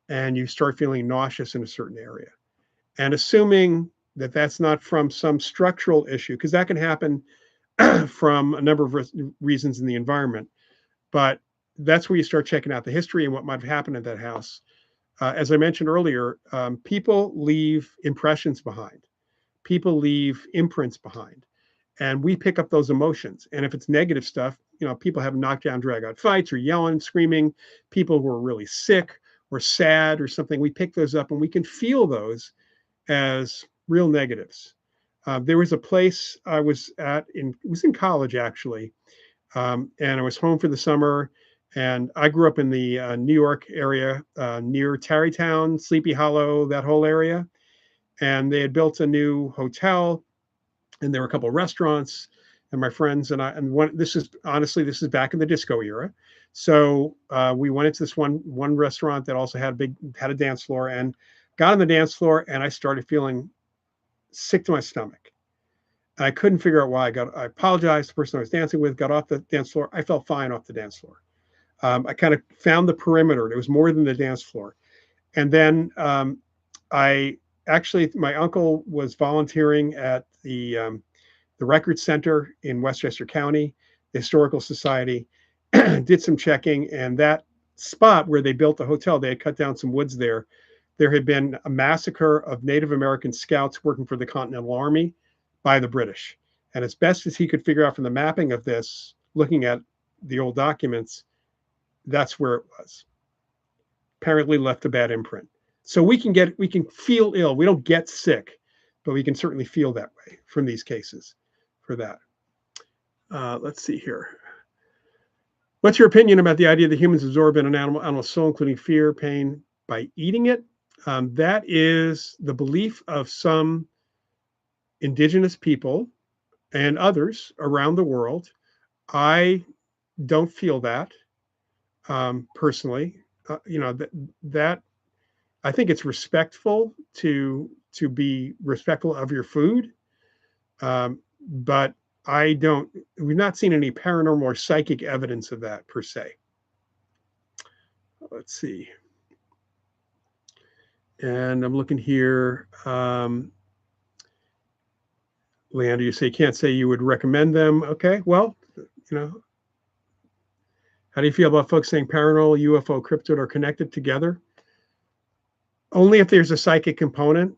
and you start feeling nauseous in a certain area. And assuming that that's not from some structural issue, because that can happen from a number of reasons in the environment. But that's where you start checking out the history and what might have happened at that house. As I mentioned earlier, people leave impressions behind. People leave imprints behind. And we pick up those emotions. And if it's negative stuff, you know, people have knockdown, drag out fights or yelling, screaming, people who are really sick or sad or something, we pick those up and we can feel those as real negatives. There was a place I was at, it was in college actually, and I was home for the summer. And I grew up in the New York area near Tarrytown, Sleepy Hollow, that whole area. And they had built a new hotel, and there were a couple of restaurants. And my friends and I, and this is back in the disco era. So we went into this one restaurant that also had a dance floor, and got on the dance floor, and I started feeling sick to my stomach. And I couldn't figure out why. I apologized to the person I was dancing with, got off the dance floor. I felt fine off the dance floor. I kind of found the perimeter. It was more than the dance floor. And then my uncle was volunteering at the Record Center in Westchester County, the Historical Society, did some checking, and that spot where they built the hotel, they had cut down some woods there. There had been a massacre of Native American scouts working for the Continental Army by the British. And as best as he could figure out from the mapping of this, looking at the old documents, that's where it was. Apparently left a bad imprint. So we can feel ill. We don't get sick, but we can certainly feel that way from these cases for that. Let's see here. What's your opinion about the idea that humans absorb in an animal soul, including fear, pain, by eating it? That is the belief of some indigenous people and others around the world. I don't feel that personally. That I think it's respectful to be respectful of your food, but we've not seen any paranormal or psychic evidence of that per se. Let's see. And I'm looking here. Leander, you can't say you would recommend them. Okay, well, how do you feel about folks saying paranormal, UFO, cryptid are connected together? Only if there's a psychic component.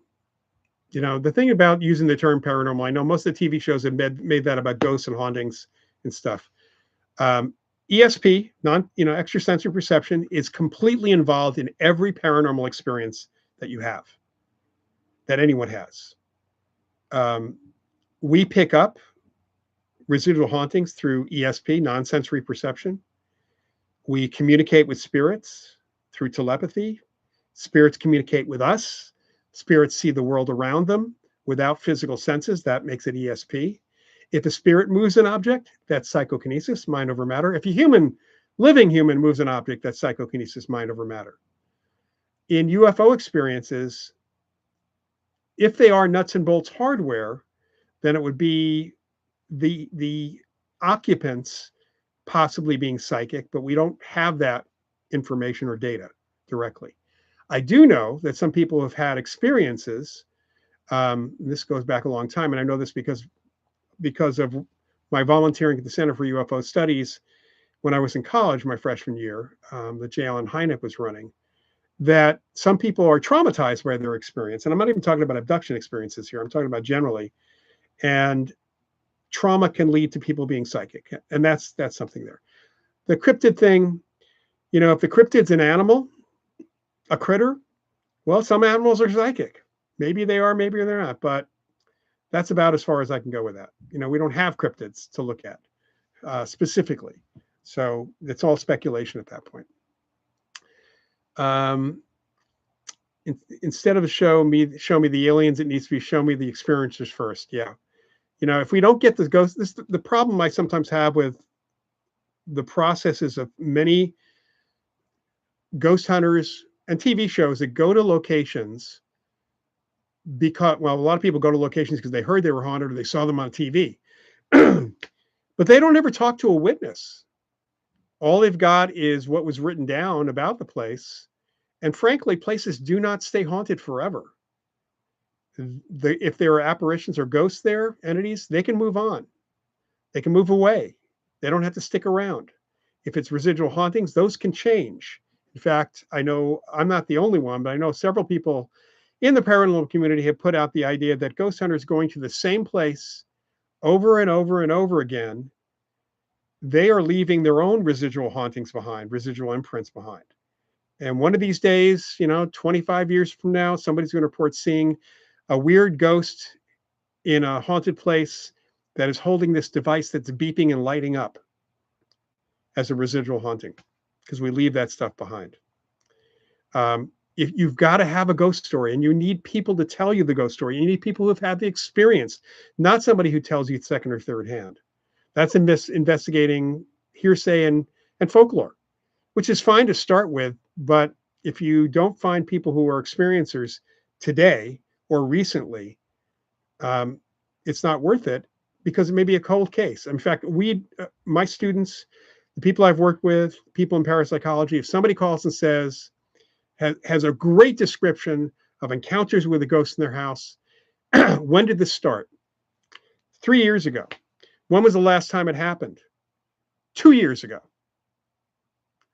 The thing about using the term paranormal, I know most of the TV shows have made that about ghosts and hauntings and stuff. ESP, extrasensory perception, is completely involved in every paranormal experience that you have, that anyone has. We pick up residual hauntings through ESP, non-sensory perception. We communicate with spirits through telepathy. Spirits communicate with us. Spirits see the world around them without physical senses. That makes it ESP. If a spirit moves an object, that's psychokinesis, mind over matter. If a living human moves an object, that's psychokinesis, mind over matter. In UFO experiences, if they are nuts and bolts hardware, then it would be the occupants possibly being psychic, but we don't have that information or data directly. I do know that some people have had experiences. This goes back a long time, and I know this because of my volunteering at the Center for UFO Studies when I was in college, my freshman year, that J. Allen Hynek was running, that some people are traumatized by their experience. And I'm not even talking about abduction experiences here. I'm talking about generally. And trauma can lead to people being psychic. And that's something there. The cryptid thing, if the cryptid's an animal, a critter, well, some animals are psychic. Maybe they are, maybe they're not. But that's about as far as I can go with that. We don't have cryptids to look at specifically. So it's all speculation at that point. Instead of show me the aliens, it needs to be show me the experiencers first. Yeah. If we don't get the ghost, the problem I sometimes have with the processes of many ghost hunters and TV shows that go to locations because, well, a lot of people go to locations because they heard they were haunted or they saw them on TV. But they don't ever talk to a witness. All they've got is what was written down about the place. And frankly, places do not stay haunted forever. If there are apparitions or ghosts there, entities, they can move on. They can move away. They don't have to stick around. If it's residual hauntings, those can change. In fact, I know I'm not the only one, but I know several people in the paranormal community have put out the idea that ghost hunters going to the same place over and over and over again, they are leaving their own residual hauntings behind, residual imprints behind. And one of these days, 25 years from now, somebody's going to report seeing a weird ghost in a haunted place that is holding this device that's beeping and lighting up as a residual haunting, because we leave that stuff behind. If you've got to have a ghost story, and you need people to tell you the ghost story. You need people who've had the experience, not somebody who tells you second or third hand. That's investigating hearsay and folklore, which is fine to start with. But if you don't find people who are experiencers today or recently, it's not worth it, because it may be a cold case. In fact, my students, the people I've worked with, people in parapsychology, if somebody calls and says, has a great description of encounters with a ghost in their house, when did this start? 3 years ago. When was the last time it happened? 2 years ago.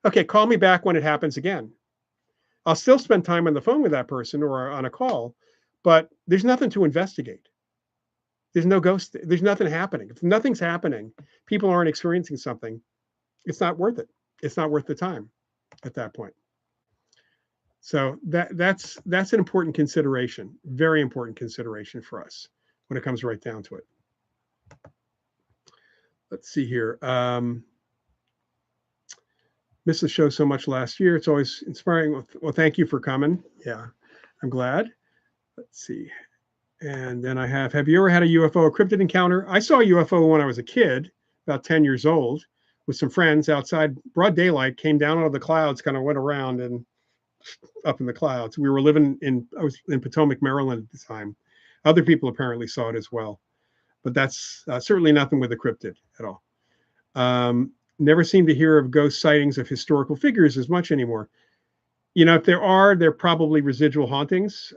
Okay, call me back when it happens again. I'll still spend time on the phone with that person or on a call, but there's nothing to investigate. There's no ghost. There's nothing happening. If nothing's happening, people aren't experiencing something, it's not worth it. It's not worth the time at that point. So that's an important consideration, very important consideration for us when it comes right down to it. Let's see here. Missed the show so much last year. It's always inspiring. Well, thank you for coming. Yeah, I'm glad. Let's see. And then I have you ever had a UFO or cryptid encounter? I saw a UFO when I was a kid, about 10 years old, with some friends outside, broad daylight, came down out of the clouds, kind of went around and up in the clouds. I was in Potomac, Maryland at the time. Other people apparently saw it as well, but that's certainly nothing with a cryptid at all. Never seem to hear of ghost sightings of historical figures as much anymore. If they're probably residual hauntings.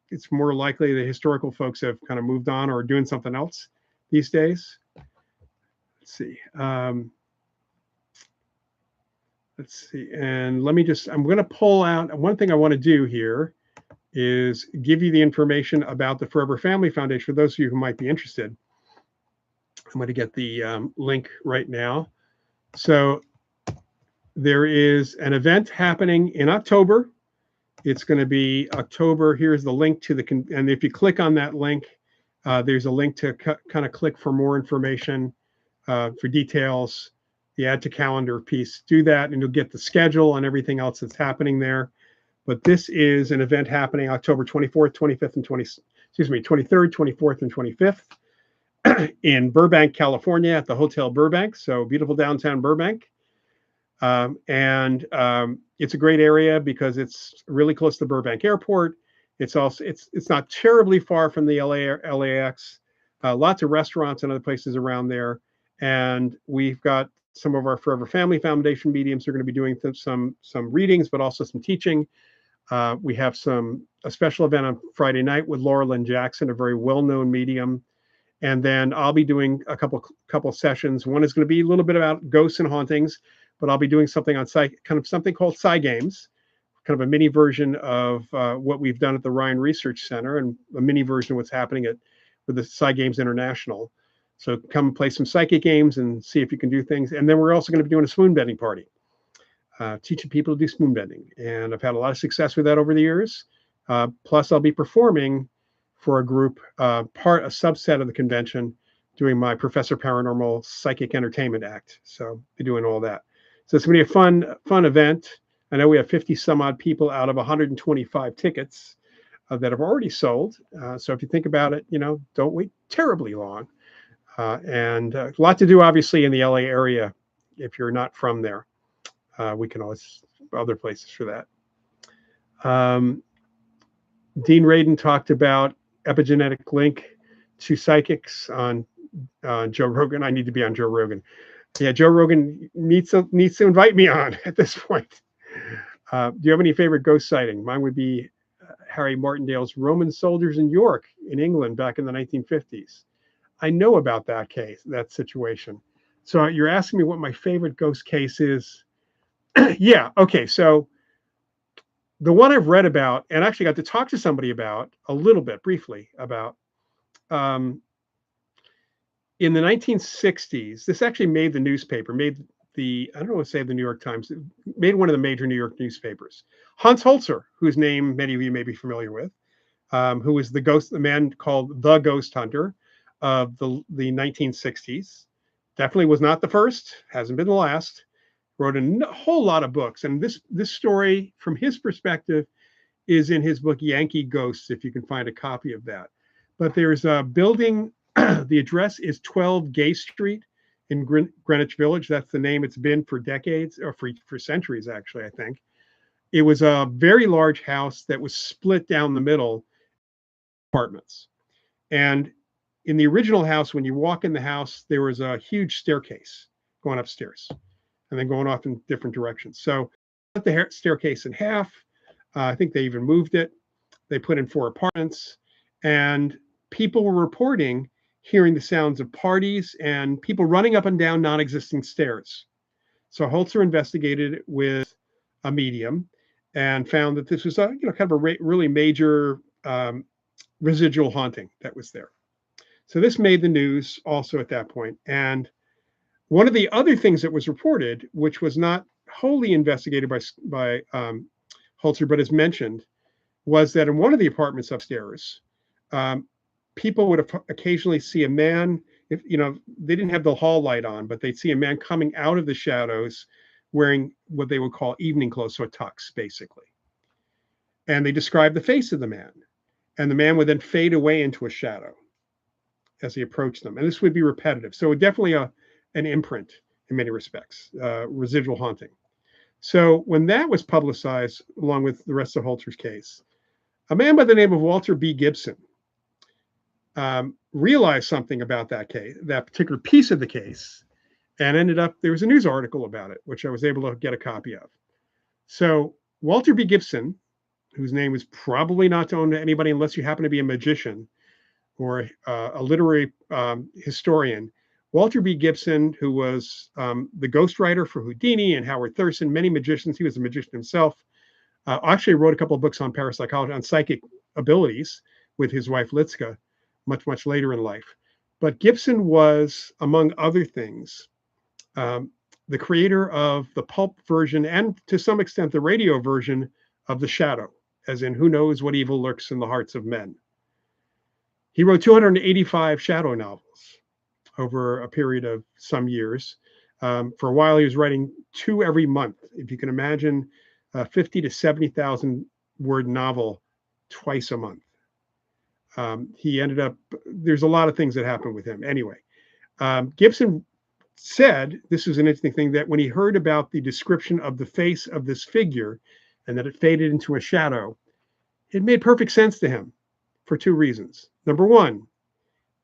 It's more likely the historical folks have kind of moved on or are doing something else these days. Let's see. And I'm going to pull out, one thing I want to do here is give you the information about the Forever Family Foundation for those of you who might be interested. I'm going to get the link right now. So there is an event happening in October. It's going to be October. Here's the link to and if you click on that link, there's a link to kind of click for more information, for details, the add to calendar piece. Do that and you'll get the schedule and everything else that's happening there. But this is an event happening October 24th, 25th, and 23rd, 24th, and 25th in Burbank, California at the Hotel Burbank. So beautiful downtown Burbank. It's a great area because it's really close to Burbank Airport. It's not terribly far from the LAX. Lots of restaurants and other places around there. And we've got some of our Forever Family Foundation mediums are going to be doing some readings, but also some teaching. We have a special event on Friday night with Laura Lynn Jackson, a very well-known medium. And then I'll be doing a couple sessions. One is going to be a little bit about ghosts and hauntings, but I'll be doing something on kind of something called Psy Games, kind of a mini version of what we've done at the Ryan Research Center, and a mini version of what's happening with the Psy Games International. So come play some psychic games and see if you can do things. And then we're also going to be doing a spoon bending party, teaching people to do spoon bending. And I've had a lot of success with that over the years. Plus, I'll be performing for a group, a subset of the convention, doing my Professor Paranormal Psychic Entertainment Act. So I'll be doing all that. So it's going to be a fun event. I know we have 50 some odd people out of 125 tickets that have already sold. So if you think about it, don't wait terribly long. And a lot to do, obviously, in the LA area. If you're not from there, we can always other places for that. Dean Radin talked about epigenetic link to psychics on Joe Rogan. I need to be on Joe Rogan. Yeah, Joe Rogan needs to invite me on at this point. Do you have any favorite ghost sighting? Mine would be Harry Martindale's Roman soldiers in York, in England, back in the 1950s. I know about that situation. So you're asking me what my favorite ghost case is. Yeah. Okay. So the one I've read about, and actually got to talk to somebody about a little bit briefly about, in the 1960s, this actually made the newspaper, I don't know what to say, the New York Times, it made one of the major New York newspapers. Hans Holzer, whose name many of you may be familiar with, who was the man called the Ghost Hunter of the 1960s. Definitely was not the first, hasn't been the last. Wrote a whole lot of books. And this story, from his perspective, is in his book, Yankee Ghosts, if you can find a copy of that. But there's a building, the address is 12 Gay Street in Greenwich Village. That's the name it's been for decades, or for centuries, actually, I think. It was a very large house that was split down the middle, apartments. And in the original house, when you walk in the house, there was a huge staircase going upstairs and then going off in different directions. So cut the staircase in half. I think they even moved it. They put in 4 apartments, and people were reporting hearing the sounds of parties and people running up and down non-existing stairs. So Holzer investigated it with a medium and found that this was kind of a really major residual haunting that was there. So this made the news also at that point. And one of the other things that was reported, which was not wholly investigated by Holzer, but is mentioned, was that in one of the apartments upstairs, people would occasionally see a man. If they didn't have the hall light on, but they'd see a man coming out of the shadows wearing what they would call evening clothes, so a tux, basically. And they described the face of the man, and the man would then fade away into a shadow as he approached them. And this would be repetitive. So definitely an imprint in many respects, residual haunting. So when that was publicized, along with the rest of Holzer's case, a man by the name of Walter B. Gibson realized something about that case, that particular piece of the case, and there was a news article about it, which I was able to get a copy of. So Walter B. Gibson, whose name is probably not known to anybody unless you happen to be a magician or a literary historian, Walter B. Gibson, who was the ghostwriter for Houdini and Howard Thurston, many magicians, he was a magician himself, actually wrote a couple of books on parapsychology, on psychic abilities, with his wife Litzka, much, much later in life. But Gibson was, among other things, the creator of the pulp version, and to some extent the radio version, of The Shadow, as in, who knows what evil lurks in the hearts of men. He wrote 285 shadow novels over a period of some years. For a while, he was writing 2 every month. If you can imagine, 50 to 70,000 word novel twice a month. He ended up, there's a lot of things that happened with him. Anyway, Gibson said, this is an interesting thing, that when he heard about the description of the face of this figure and that it faded into a shadow, it made perfect sense to him for 2 reasons. Number one,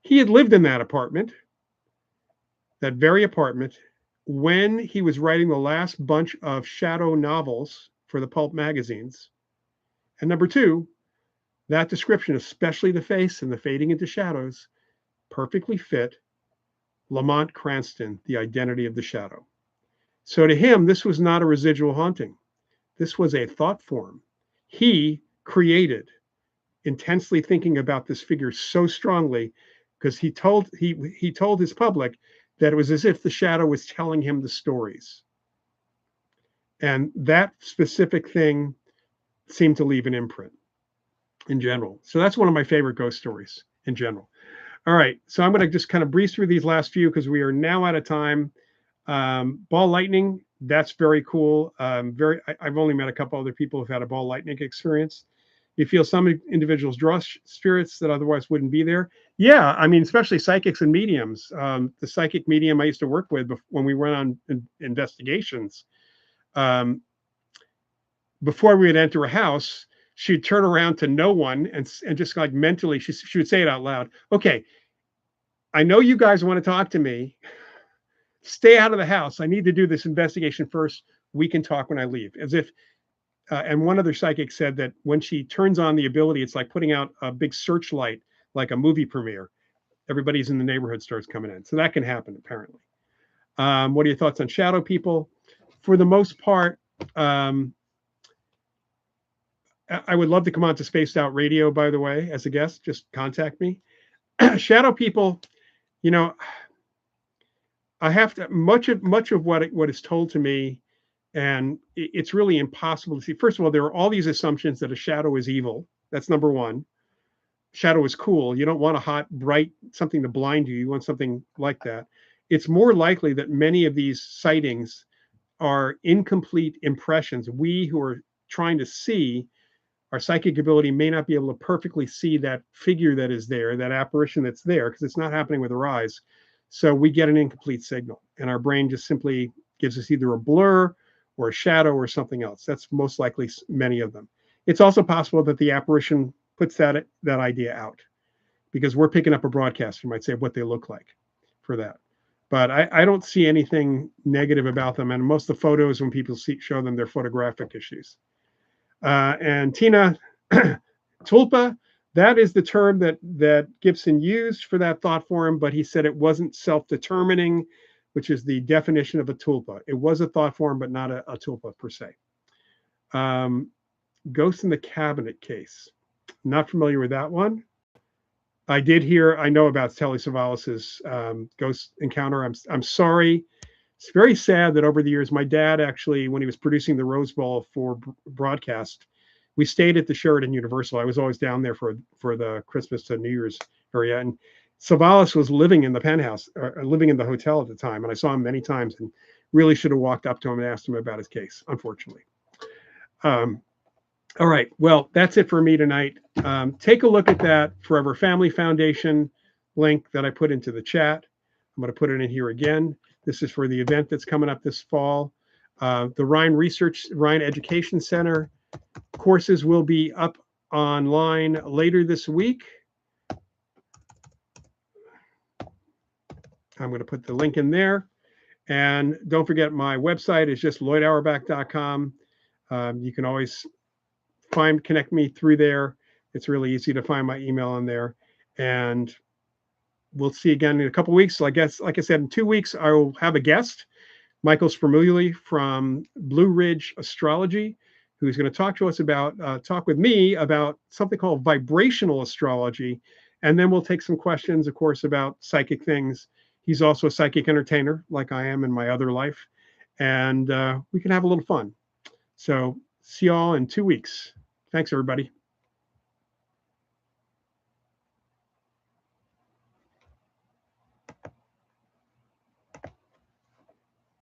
he had lived in that apartment, that very apartment, when he was writing the last bunch of shadow novels for the pulp magazines. And number two, that description, especially the face and the fading into shadows, perfectly fit Lamont Cranston, The Identity of the Shadow. So to him, this was not a residual haunting. This was a thought form. He created, intensely thinking about this figure so strongly, because he told his public that it was as if the shadow was telling him the stories. And that specific thing seemed to leave an imprint in general. So that's one of my favorite ghost stories in general. All right, so I'm going to just kind of breeze through these last few because we are now out of time. Ball lightning, that's very cool. I've only met a couple other people who've had a ball lightning experience. You feel some individuals draw spirits that otherwise wouldn't be there. Yeah, I mean, especially psychics and mediums. The psychic medium I used to work with when we went on investigations, before we would enter a house, she'd turn around to no one and just like mentally, she would say it out loud. Okay, I know you guys want to talk to me. Stay out of the house. I need to do this investigation first. We can talk when I leave. As if, and one other psychic said that when she turns on the ability, it's like putting out a big searchlight, like a movie premiere. Everybody's in the neighborhood starts coming in. So that can happen, apparently. What are your thoughts on shadow people? For the most part, I would love to come on to Spaced Out Radio, by the way, as a guest. Just contact me. Shadow people, you know, I have to much of what is told to me, and it's really impossible to see. First of all, there are all these assumptions that a shadow is evil. That's number one. Shadow is cool. You don't want a hot, bright something to blind you. You want something like that. It's more likely that many of these sightings are incomplete impressions. We who are trying to see, our psychic ability may not be able to perfectly see that figure that is there, that apparition that's there, because it's not happening with our eyes. So we get an incomplete signal, and our brain just simply gives us either a blur or a shadow or something else. That's most likely many of them. It's also possible that the apparition puts that idea out, because we're picking up a broadcast, you might say, of what they look like for that. But I don't see anything negative about them. And most of the photos, when people show them, they're photographic issues. And Tina, tulpa, that is the term that Gibson used for that thought form, but he said it wasn't self-determining, which is the definition of a tulpa. It was a thought form, but not a tulpa per se. Ghost in the Cabinet case. Not familiar with that one. I know about Telly Savalas's ghost encounter. I'm sorry. It's very sad that over the years, my dad actually, when he was producing the Rose Bowl for broadcast, we stayed at the Sheraton Universal. I was always down there for the Christmas to New Year's area. And Savalas was living in the penthouse, or living in the hotel at the time. And I saw him many times and really should have walked up to him and asked him about his case, unfortunately. All right. Well, that's it for me tonight. Take a look at that Forever Family Foundation link that I put into the chat. I'm going to put it in here again. This is for the event that's coming up this fall. The Rhine Education Center courses will be up online later this week. I'm going to put the link in there. And don't forget, my website is just loydauerbach.com. You can always connect me through there. It's really easy to find my email on there. And we'll see again in a couple of weeks. So I guess, like I said, in 2 weeks, I will have a guest, Michael Spermulli from Blue Ridge Astrology, who's going to talk with me about something called vibrational astrology. And then we'll take some questions, of course, about psychic things. He's also a psychic entertainer, like I am in my other life. And we can have a little fun. So see y'all in 2 weeks. Thanks, everybody.